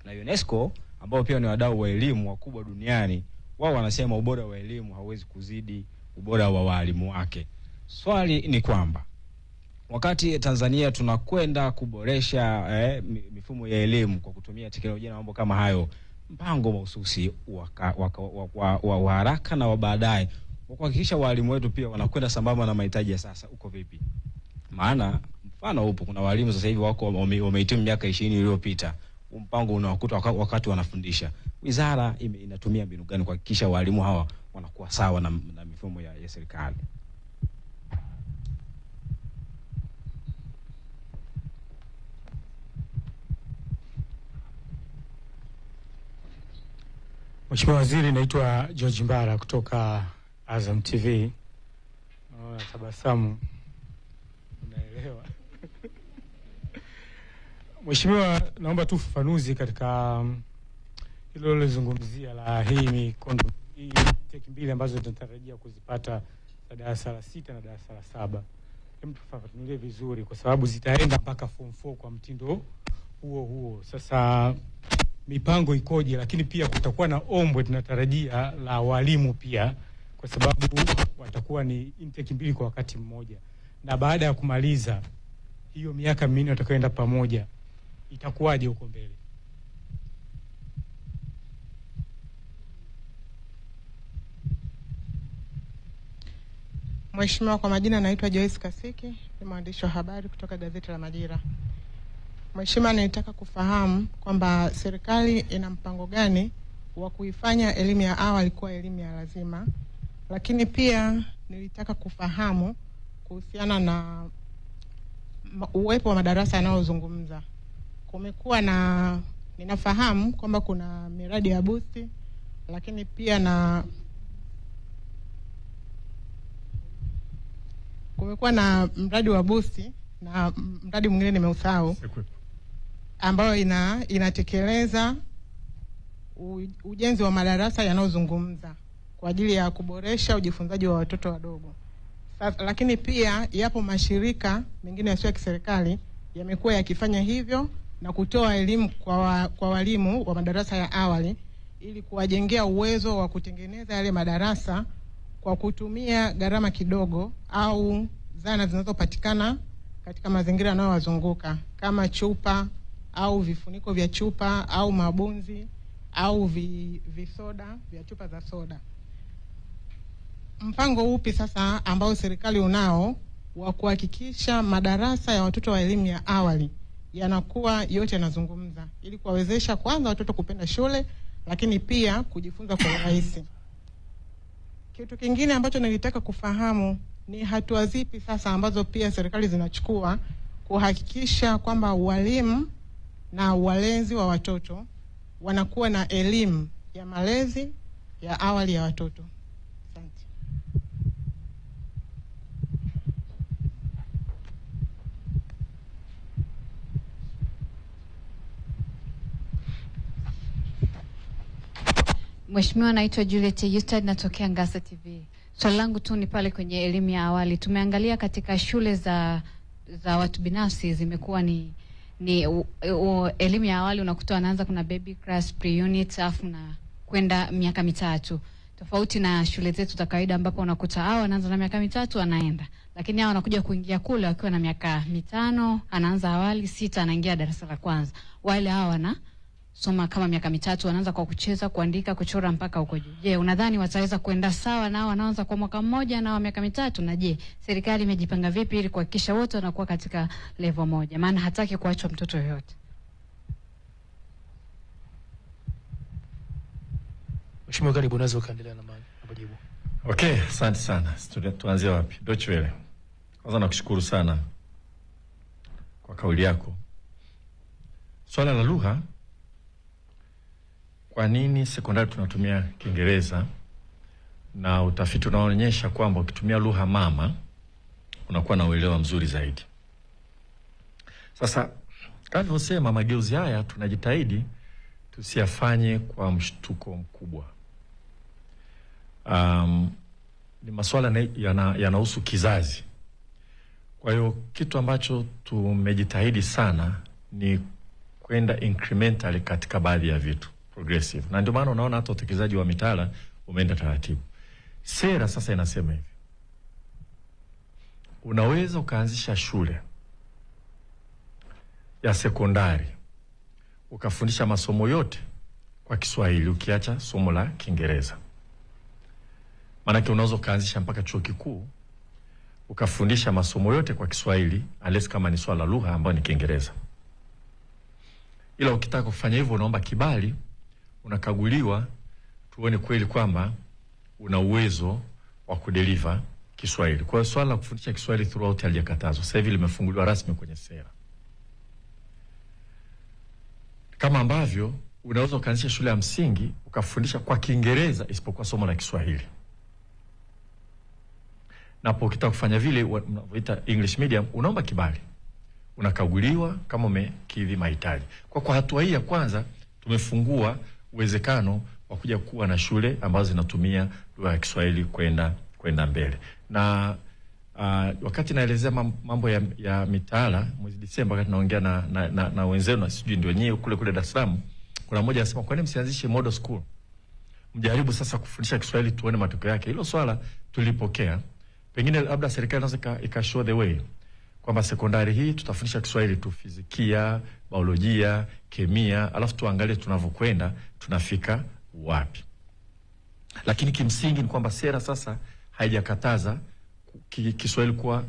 Na UNESCO ambao pia ni wadau wa elimu wakubwa duniani, wao wanasema ubora wa elimu hauwezi kuzidi ubora wa walimu wake. Swali ni kwamba wakati Tanzania tunakwenda kuboresha mifumo ya elimu kwa kutumia teknolojia na mambo kama hayo, mpango mahususi wa haraka na wa baadaye kwa kuhakikisha walimu wetu pia wanakwenda sambamba na mahitaji ya sasa uko vipi. Maana mfano upo, kuna walimu sasa hivi wako wamehitimu miaka 20 iliyopita, mpango unawakuta wakati wanafundisha. Wizara inatumia mbinu gani kuhakikisha walimu hawa wanakuwa sawa na mifumo ya serikali? Mheshimiwa Waziri, naitwa George Mbara kutoka Azam TV. Naona tabasamu, unaelewa. Mheshimiwa, naomba tu ufafanuzi katika hilo lilozungumzia la hii mikondo hii teki mbili ambazo tunatarajia kuzipata za darasa la 6 na darasa la 7. Hebu tufafanulie vizuri kwa sababu zitaenda mpaka form 4 kwa mtindo huo. Sasa mipango ikoje? Lakini pia kutakuwa na ombwe tunatarajia la walimu pia, kwa sababu watakuwa ni intake mbili kwa wakati mmoja. Na baada ya kumaliza hiyo miaka minne watakayoenda pamoja, itakuwaje huko mbele? Mheshimiwa, kwa majina naitwa Joyce Kasiki, ni mwandishi wa habari kutoka gazeti la Majira. Mheshimiwa, nilitaka kufahamu kwamba serikali ina mpango gani wa kuifanya elimu ya awali kuwa elimu ya lazima. Lakini pia nilitaka kufahamu kuhusiana na uwepo wa madarasa yanayozungumza. Kumekuwa na, ninafahamu kwamba kuna miradi ya boost, lakini pia na kumekuwa na mradi wa boost na mradi mwingine nimeusahau, ambayo inatekeleza ujenzi wa madarasa yanayozungumza kwa ajili ya kuboresha ujifunzaji wa watoto wadogo. Sasa, lakini pia yapo mashirika mengine yasiyo ya kiserikali yamekuwa yakifanya hivyo na kutoa elimu kwa walimu wa madarasa ya awali ili kuwajengea uwezo wa kutengeneza yale madarasa kwa kutumia gharama kidogo au zana zinazopatikana katika mazingira yanayowazunguka kama chupa au vifuniko vya chupa au mabunzi au visoda vya chupa za soda. Mpango upi sasa ambao serikali unao wa kuhakikisha madarasa ya watoto wa elimu ya awali yanakuwa yote yanazungumza ili kuwawezesha kwanza watoto kupenda shule, lakini pia kujifunza kwa urahisi? Kitu kingine ambacho nilitaka kufahamu ni hatua zipi sasa ambazo pia serikali zinachukua kuhakikisha kwamba walimu na walezi wa watoto wanakuwa na elimu ya malezi ya awali ya watoto. Asante. Mheshimiwa, naitwa Juliet Yustad, natokea Ngasa TV. Swali langu tu ni pale kwenye elimu ya awali. Tumeangalia katika shule za watu binafsi zimekuwa ni elimu ya awali unakuta wanaanza kuna baby class, pre-unit, afu na kwenda miaka mitatu. Tofauti na shule zetu za kawaida ambapo unakuta hao wanaanza na miaka mitatu anaenda. Lakini hao wanakuja kuingia kule wakiwa na miaka 5, anaanza awali 6 anaingia darasa la kwanza. Wale hao wanasoma kama miaka mitatu, wanaanza kwa kucheza, kuandika, kuchora mpaka huko juu. Je, unadhani wataweza kwenda sawa nao wanaanza kwa mwaka mmoja na wa miaka mitatu? Na je, serikali imejipanga vipi ili kuhakikisha wote wanakuwa katika level moja? Maana hataki kuachwa mtoto yoyote. Mheshimiwa, karibu, unaweza kuendelea na majibu. Okay, asante sana. Tuanzie wapi? Deutsche Welle. Kwanza nakushukuru sana kwa kauli yako. Swala la lugha, kwa nini sekondari tunatumia Kiingereza? Na utafiti unaonyesha kwamba ukitumia lugha mama unakuwa na uelewa mzuri zaidi. Sasa kama nilivyosema, mageuzi haya tunajitahidi tusiyafanye kwa mshtuko mkubwa. Ni masuala yanahusu kizazi. Kwa hiyo kitu ambacho tumejitahidi sana ni kwenda incrementally katika baadhi ya vitu, progressive. Na ndio maana unaona hata utekelezaji wa mitaala umeenda taratibu. Sera sasa inasema hivi: unaweza ukaanzisha shule ya sekondari ukafundisha masomo yote kwa Kiswahili ukiacha somo la Kiingereza. Maanake unaweza kaanzisha mpaka chuo kikuu ukafundisha masomo yote kwa Kiswahili unless kama ni swala lugha ambayo ni Kiingereza. Ila ukitaka kufanya hivyo unaomba kibali, unakaguliwa, tuone kweli kwamba una uwezo wa kudeliver Kiswahili. Kwa hiyo swala la kufundisha Kiswahili throughout halijakatazwa. Sasa hivi limefunguliwa rasmi kwenye sera. Kama ambavyo unaweza kuanzisha shule ya msingi ukafundisha kwa Kiingereza isipokuwa somo la Kiswahili. Na hapo ukitaka kufanya vile unaoita English medium, unaomba kibali. Unakaguliwa kama umekidhi mahitaji. Kwa hatua hii ya kwanza tumefungua uwezekano wa kuja kuwa na shule ambazo zinatumia lugha ya Kiswahili kwenda mbele. Na wakati naelezea mambo ya mitaala mwezi Disemba, wakati naongea na wenzenu na sijui ndio nyewe kule Dar es Salaam, kuna mmoja anasema kwa nini msianzishe model school? Mjaribu sasa kufundisha Kiswahili tuone matokeo yake. Hilo swala tulipokea. Pengine labda serikali inaweza ikashow the way kwamba sekondari hii tutafundisha Kiswahili tu, fizikia, biolojia, kemia, alafu tuangalie tunavyokwenda tunafika wapi. Lakini kimsingi ni kwamba sera sasa haijakataza Kiswahili kuwa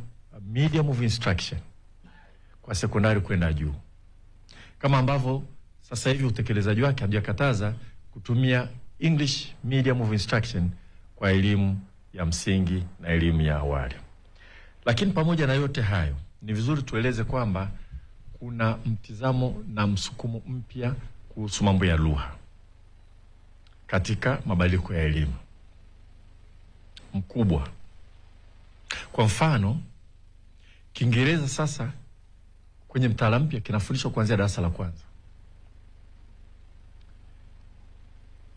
medium of instruction kwa sekondari kwenda juu. Kama ambavyo sasa hivi utekelezaji wake haujakataza kutumia English medium of instruction kwa elimu ya msingi na elimu ya awali. Lakini pamoja na yote hayo, ni vizuri tueleze kwamba kuna mtizamo na msukumo mpya kuhusu mambo ya lugha katika mabadiliko ya elimu mkubwa. Kwa mfano, Kiingereza sasa kwenye mtaala mpya kinafundishwa kuanzia darasa la kwanza.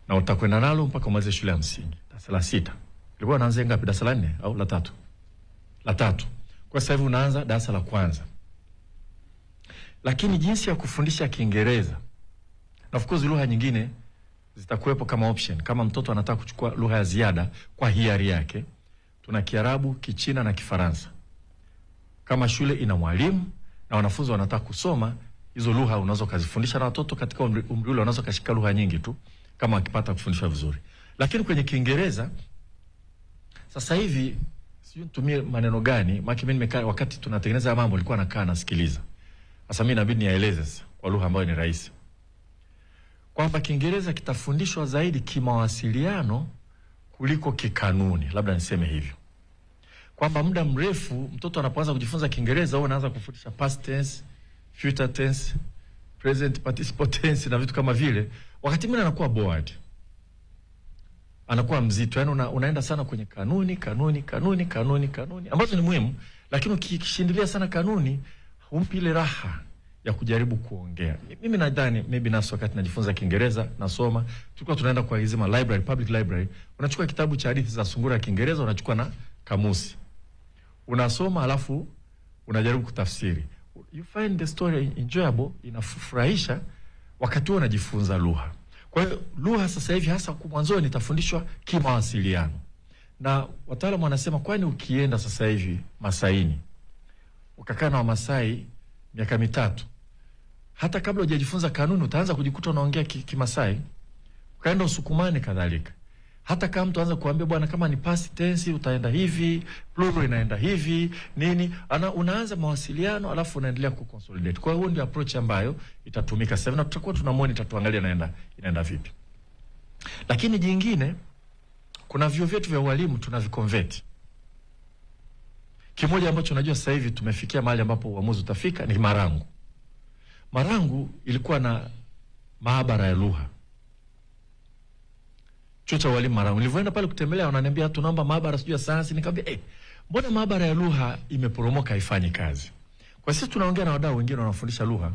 Na utakwenda nalo mpaka umalize shule ya msingi, darasa la 6. Ilikuwa unaanza ngapi, darasa la 4 au la 3? La 3. Kwa sasa hivi unaanza darasa la kwanza. Lakini jinsi ya kufundisha Kiingereza, na of course lugha nyingine zitakuwepo kama option. Kama mtoto anataka kuchukua lugha ya ziada kwa hiari yake, tuna Kiarabu, Kichina na Kifaransa. Kama shule ina mwalimu na wanafunzi wanataka kusoma hizo lugha, unaweza kuzifundisha na watoto katika umri ule wanaweza kashika lugha nyingi tu kama wakipata kufundishwa vizuri. Lakini kwenye Kiingereza sasa hivi sijui nitumie maneno gani, maana mimi nimekaa wakati tunatengeneza mambo nilikuwa nakaa nasikiliza. Sasa mimi inabidi nieleze sasa kwa lugha ambayo ni rahisi, kwamba Kiingereza kitafundishwa zaidi kimawasiliano kuliko kikanuni, labda niseme hivyo. Kwamba muda mrefu mtoto anapoanza kujifunza Kiingereza, au anaanza kufundisha past tense, future tense, present participle tense na vitu kama vile, wakati mwingine anakuwa bored. Anakuwa mzito, yani unaenda sana kwenye kanuni ambazo ni muhimu, lakini ukishindilia sana kanuni humpi ile raha ya kujaribu kuongea. Mimi nadhani maybe na wakati najifunza Kiingereza nasoma, tulikuwa tunaenda kwa hizo library, public library, unachukua kitabu cha hadithi za sungura ya Kiingereza, unachukua na kamusi, unasoma, alafu unajaribu kutafsiri. You find the story enjoyable, inafurahisha wakati unajifunza lugha. Kwa hiyo lugha sasa hivi hasa kwa mwanzo itafundishwa kimawasiliano. Na wataalamu wanasema kwani ukienda sasa hivi Masaini ukakaa na Wamasai miaka 3, hata kabla hujajifunza kanuni utaanza kujikuta unaongea Kimasai. Ukaenda Usukumani kadhalika. Hata kama mtu anza kuambia bwana kama ni past tense utaenda hivi, plural inaenda hivi, nini, unaanza mawasiliano alafu unaendelea kuconsolidate. Kwa hiyo ndio approach ambayo itatumika sasa, na tutakuwa tuna monitor tuangalie inaenda vipi. Lakini jingine, kuna vyuo vyetu vya walimu tunaviconvert. Kimoja ambacho najua sasa hivi tumefikia mahali ambapo uamuzi utafika ni Marangu. Marangu ilikuwa na maabara ya lugha. Chuo cha walimu Marangu. Nilivyoenda pale kutembelea wananiambia tunaomba maabara sijui ya sayansi, nikamwambia mbona maabara ya lugha imeporomoka haifanyi kazi? Kwa sisi tunaongea na wadau wengine wanafundisha lugha.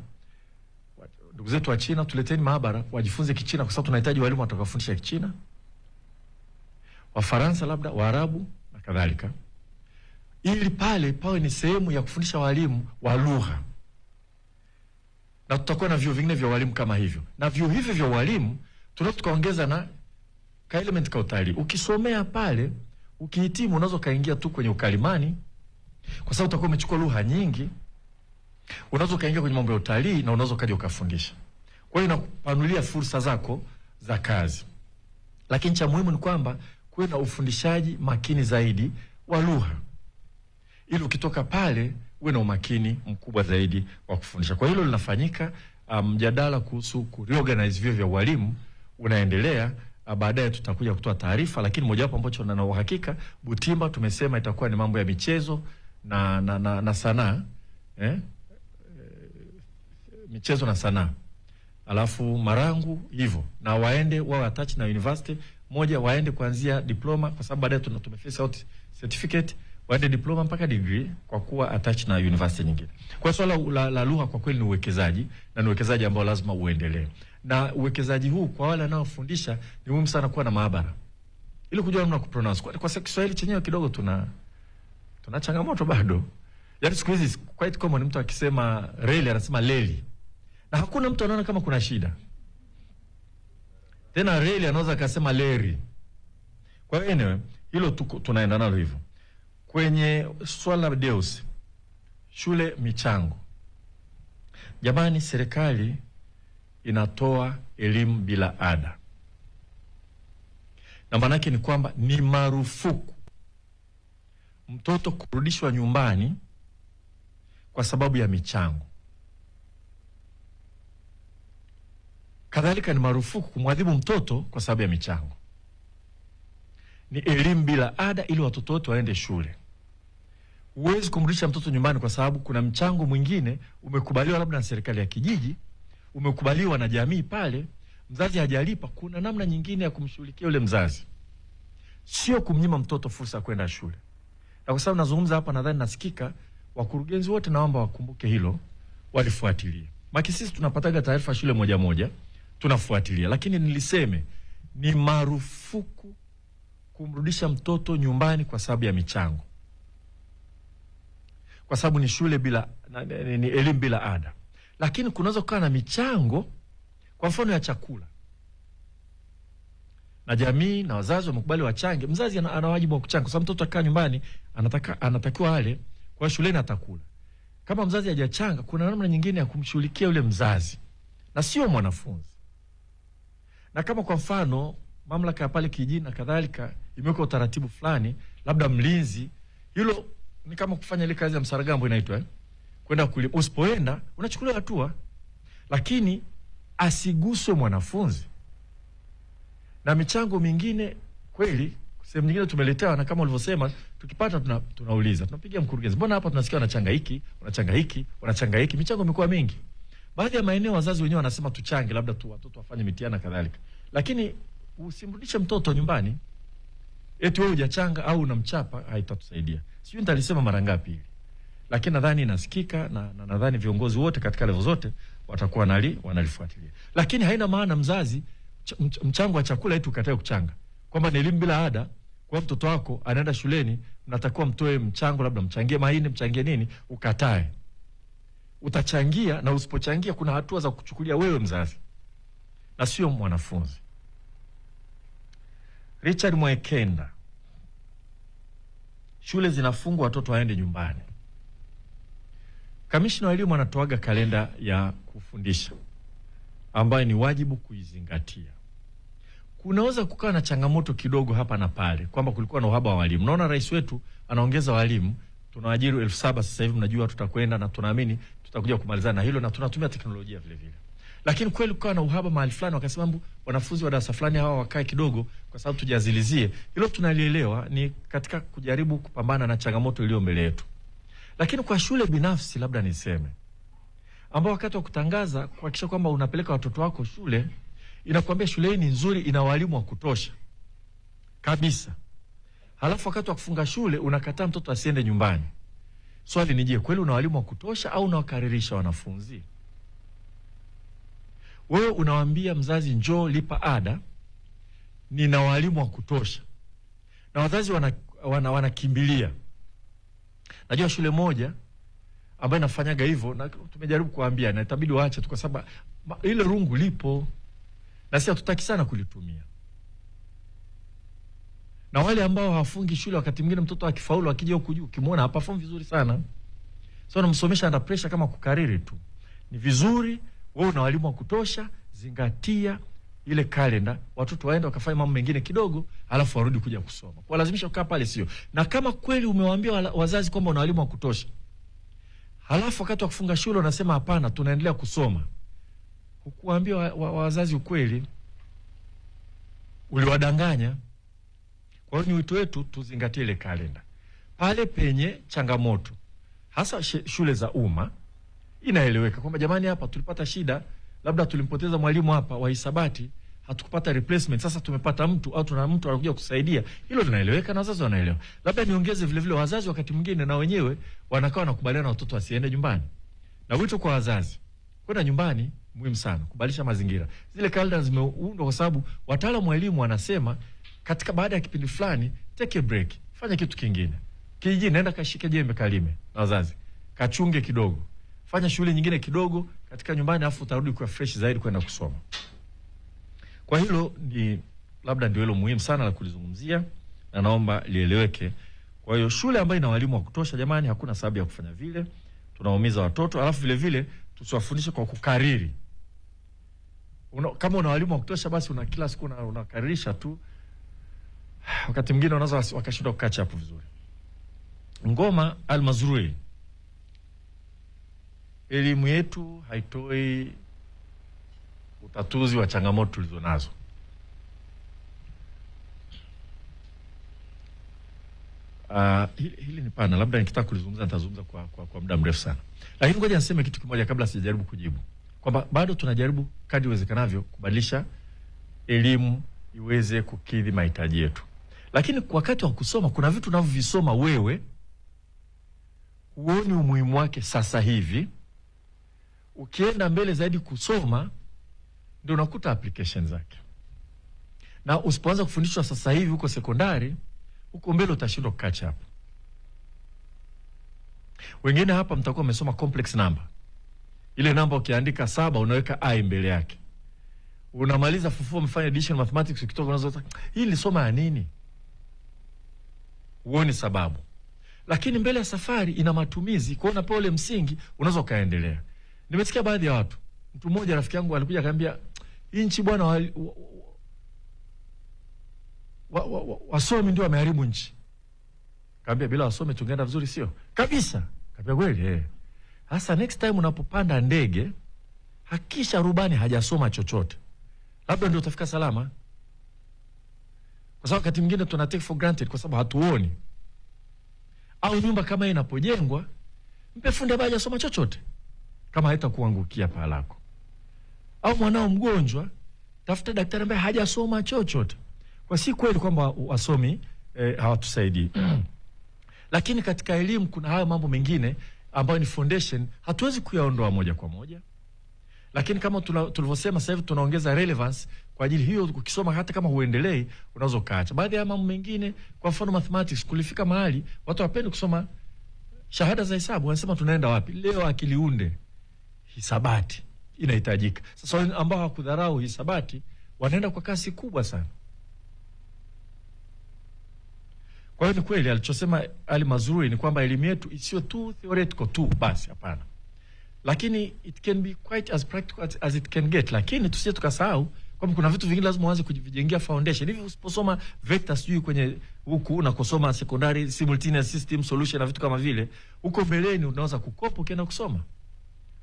Ndugu zetu wa China, tuleteni maabara wajifunze Kichina kwa sababu tunahitaji walimu watakafundisha Kichina. Wafaransa labda, Waarabu na kadhalika. Ili pale pawe ni sehemu ya kufundisha walimu wa lugha. Na tutakuwa na vyuo vingine vya walimu kama hivyo. Na vyuo hivyo vya walimu tunataka tukaongeza na ka element ka utalii. Ukisomea pale, ukihitimu unaweza kaingia tu kwenye ukalimani kwa sababu utakuwa umechukua lugha nyingi. Unaweza kaingia kwenye mambo ya utalii na unaweza kaja ukafundisha. Kwa hiyo inakupanulia fursa zako za kazi. Lakini cha muhimu ni kwamba kuwe na ufundishaji makini zaidi wa lugha, ili ukitoka pale uwe na umakini mkubwa zaidi wa kufundisha. Kwa hilo linafanyika. Mjadala kuhusu kureorganize vyuo vya ualimu unaendelea. Baadaye tutakuja kutoa taarifa, lakini mojawapo ambacho na uhakika Butimba tumesema itakuwa ni mambo ya michezo na sanaa, michezo na sanaa. Alafu Marangu hivyo, na waende wao attach na university moja, waende kuanzia diploma, kwa sababu baadaye tumeface out certificate, waende diploma mpaka degree kwa kuwa attach na university nyingine. Kwa swala la lugha kwa kweli ni uwekezaji, na ni uwekezaji ambao lazima uendelee. Na uwekezaji huu kwa wale wanaofundisha ni muhimu sana kuwa na maabara ili kujua namna kupronounce. Kwa Kiswahili chenyewe kidogo tuna changamoto bado. Yaani siku hizi quite common mtu akisema reli anasema leli. Na hakuna mtu anaona kama kuna shida. Tena reli anaweza akasema leri. Kwa hiyo anyway, hilo tunaenda nalo hivyo. Kwenye swala la Deus, shule michango. Jamani, serikali inatoa elimu bila ada. Na maana yake ni kwamba ni marufuku mtoto kurudishwa nyumbani kwa sababu ya michango. Kadhalika ni marufuku kumwadhibu mtoto kwa sababu ya michango. Ni elimu bila ada ili watoto wote waende shule. Huwezi kumrudisha mtoto nyumbani kwa sababu kuna mchango mwingine umekubaliwa labda na serikali ya kijiji, umekubaliwa na jamii pale, mzazi hajalipa, kuna namna nyingine ya kumshughulikia yule mzazi. Sio kumnyima mtoto fursa ya kwenda shule. Na kwa sababu nazungumza hapa, nadhani nasikika, wakurugenzi wote naomba wakumbuke hilo, walifuatilie. Maki sisi tunapataga taarifa shule moja moja, tunafuatilia. Lakini niliseme ni marufuku kumrudisha mtoto nyumbani kwa sababu ya michango. Kwa sababu ni shule bila, ni elimu bila ada. Lakini kunaweza kuwa na michango, kwa mfano ya chakula, na jamii na wazazi wamekubali wachange. Mzazi ana wajibu wa kuchanga, kwa sababu mtoto akaa nyumbani anatakiwa ale, kwa shuleni atakula. Kama mzazi hajachanga, kuna namna nyingine ya kumshughulikia yule mzazi na sio mwanafunzi. Na kama kwa mfano mamlaka ya pale kijijini na kadhalika imeweka utaratibu fulani, labda mlinzi, hilo ni kama kufanya ile kazi ya msaragambo inaitwa kwenda kulipa. Usipoenda unachukuliwa hatua, lakini asiguswe mwanafunzi. Na michango mingine kweli sehemu nyingine tumeletewa, na kama ulivyosema, tukipata tunauliza, tunapigia mkurugenzi, mbona hapa tunasikia wanachanga hiki, wanachanga hiki. Michango imekuwa mingi. Baadhi ya maeneo wazazi wenyewe wanasema tuchange, labda tu watoto wafanye mitihani kadhalika. Lakini usimrudishe mtoto nyumbani eti wewe hujachanga au unamchapa, haitatusaidia. Sijui nitalisema mara ngapi hili. Lakini nadhani inasikika, na nadhani viongozi wote katika level zote watakuwa wanalifuatilia. Lakini haina maana mzazi mchango wa chakula eti ukatae kuchanga. Kwamba ni elimu bila ada, kwa mtoto wako anaenda shuleni, mnatakiwa mtoe mchango, labda mchangie mahindi, mchangie nini, ukatae. Utachangia, na usipochangia kuna hatua za kuchukulia wewe mzazi na sio mwanafunzi. Richard Mwekenda, shule zinafungwa watoto waende nyumbani. Kamishna wa elimu anatoaga kalenda ya kufundisha ambayo ni wajibu kuizingatia. Kunaweza kukaa na changamoto kidogo hapa na pale, kwamba kulikuwa na uhaba wa walimu. Naona rais wetu anaongeza walimu, tunawaajiri 7,000 sasa hivi, mnajua tutakwenda, na tunaamini tutakuja kumalizana na hilo, na tunatumia teknolojia vile vile. Lakini kweli kukaa na uhaba mahali fulani, wakasema wanafunzi wa darasa fulani hawa wakae kidogo kwa sababu tujazilizie. Hilo tunalielewa, ni katika kujaribu kupambana na changamoto iliyo mbele yetu. Lakini kwa shule binafsi, labda niseme, ambao wakati wa kutangaza kuhakikisha kwamba unapeleka watoto wako shule, inakuambia shule hii ni nzuri, ina walimu wa kutosha kabisa. Halafu wakati wa kufunga shule unakataa mtoto asiende nyumbani. Swali ni je, kweli una walimu wa kutosha au unawakaririsha wanafunzi? Wewe unawaambia mzazi, njoo lipa ada, nina walimu wa kutosha, na wazazi wanakimbilia. Najua shule moja ambayo inafanyaga hivyo, na tumejaribu kuambia na itabidi waache tu, kwa sababu ile rungu lipo na sisi hatutaki sana kulitumia. Na wale ambao hawafungi shule, wakati mwingine mtoto akifaulu akija huku juu ukimwona hapa perform vizuri sana, so unamsomesha under pressure kama kukariri tu. Ni vizuri wewe una walimu wa kutosha, zingatia ile kalenda, watoto waende wakafanya mambo mengine kidogo, alafu warudi kuja kusoma. Kwa lazimisha kukaa pale sio. Na kama kweli umewaambia wazazi kwamba una walimu wa kutosha, halafu wakati wa kufunga shule unasema hapana, tunaendelea kusoma, hukuambia wazazi ukweli, uliwadanganya. Kwa hiyo ni wito wetu tuzingatie ile kalenda. Pale penye changamoto, hasa shule za umma, inaeleweka kwamba jamani, hapa tulipata shida, labda tulimpoteza mwalimu hapa wa hisabati, hatukupata replacement, sasa tumepata mtu au tuna mtu anakuja kusaidia. Hilo linaeleweka na wazazi wanaelewa. Labda niongeze vile vile, wazazi wakati mwingine na wenyewe wanakaa wanakubaliana watoto wasiende nyumbani. Na wito kwa wazazi, kwenda nyumbani muhimu sana, kubadilisha mazingira. Zile kalenda zimeundwa kwa sababu wataalamu wa elimu wanasema katika baada ya kipindi fulani take a break, fanya kitu kingine. Kijiji nenda kashike jembe kalime, na wazazi kachunge kidogo, fanya shughuli nyingine kidogo katika nyumbani, afu utarudi kwa fresh zaidi kwenda kusoma. Kwa hilo ni labda ndio hilo muhimu sana la kulizungumzia, na naomba lieleweke. Kwa hiyo shule ambayo ina walimu wa kutosha, jamani, hakuna sababu ya kufanya vile. Tunaumiza watoto, alafu vile vile tusiwafundishe kwa kukariri. Kama una walimu wa kutosha, basi kila siku unakaririsha tu, wakati mwingine unaweza wakashindwa kukaa hapo vizuri. Ngoma Al-Mazrui, elimu yetu haitoi utatuzi wa changamoto tulizonazo. Hili ni pana, labda nikitaka kulizungumza nitazungumza kwa muda mrefu sana. Lakini ngoja niseme kitu kimoja kabla sijajaribu kujibu, kwamba bado tunajaribu kadri iwezekanavyo kubadilisha elimu iweze kukidhi mahitaji yetu. Lakini wakati wa kusoma kuna vitu unavyovisoma wewe huoni umuhimu wake sasa hivi. Ukienda mbele zaidi kusoma ndio unakuta application zake. Na usipoanza kufundishwa sasa hivi huko sekondari, huko mbele utashindwa catch up. Wengine hapa mtakuwa mmesoma complex number. Ile namba ukiandika 7 unaweka i mbele yake. Unamaliza fufuo mfanye addition mathematics, ukitoka unaanza hii nilisoma ya nini? Uone sababu. Lakini mbele ya safari ina matumizi, kwa unapewa ule msingi unaweza kaendelea. Nimesikia baadhi ya watu, mtu mmoja rafiki yangu alikuja akaniambia, hii nchi bwana wasomi ndio wameharibu nchi. Kaambia bila wasomi tungeenda vizuri sio? Kabisa. Kaambia kweli Hasa next time unapopanda ndege, hakisha rubani hajasoma chochote. Labda ndio utafika salama. Kwa sababu wakati mwingine tuna take for granted kwa sababu hatuoni. Au nyumba kama inapojengwa, mpe fundi ambaye hajasoma chochote, kama haitakuangukia paa lako. Au mwanao mgonjwa, tafuta daktari ambaye hajasoma chochote. Kwa si kweli kwamba wasomi hawatusaidii. Lakini katika elimu kuna hayo mambo mengine ambayo ni foundation, hatuwezi kuyaondoa moja kwa moja. Lakini kama tulivyosema sasa hivi tunaongeza relevance kwa ajili hiyo, ukisoma hata kama huendelei unaweza kaacha. Baadhi ya mambo mengine, kwa mfano mathematics, kulifika mahali watu wapendi kusoma shahada za hesabu, wanasema tunaenda wapi? Leo akiliunde hisabati inahitajika. Sasa ambao hakudharau hisabati wanaenda kwa kasi kubwa sana. Kwa hiyo ni kweli alichosema Al-Mazrui ni kwamba elimu yetu isiyo tu theoretical tu basi, hapana. Lakini it can be quite as practical as it can get. Lakini tusije tukasahau kwamba kuna vitu vingine lazima uanze kujijengea foundation. Hivi usiposoma vector sijui kwenye huku unakosoma secondary simultaneous system solution na vitu kama vile, huko mbeleni unaweza kukopa ukienda kusoma.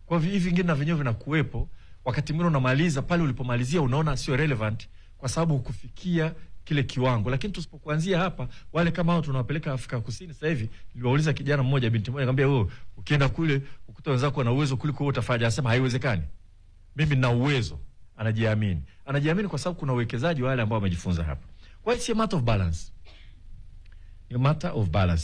Kwa hivyo hivi vingine na venyewe vinakuepo, wakati mwingine unamaliza pale ulipomalizia unaona sio relevant kwa sababu hukufikia kile kiwango. Lakini tusipokuanzia hapa, wale kama hao tunawapeleka Afrika Kusini sasa hivi. Niliwauliza kijana mmoja, binti mmoja, nikamwambia wewe ukienda kule ukuta wenzako wana uwezo kuliko wewe utafanya. Anasema haiwezekani. Mimi nina uwezo. Anajiamini. Anajiamini kwa sababu kuna uwekezaji wale ambao wamejifunza hapa. Kwa hiyo it's a matter of balance. Ni matter of balance.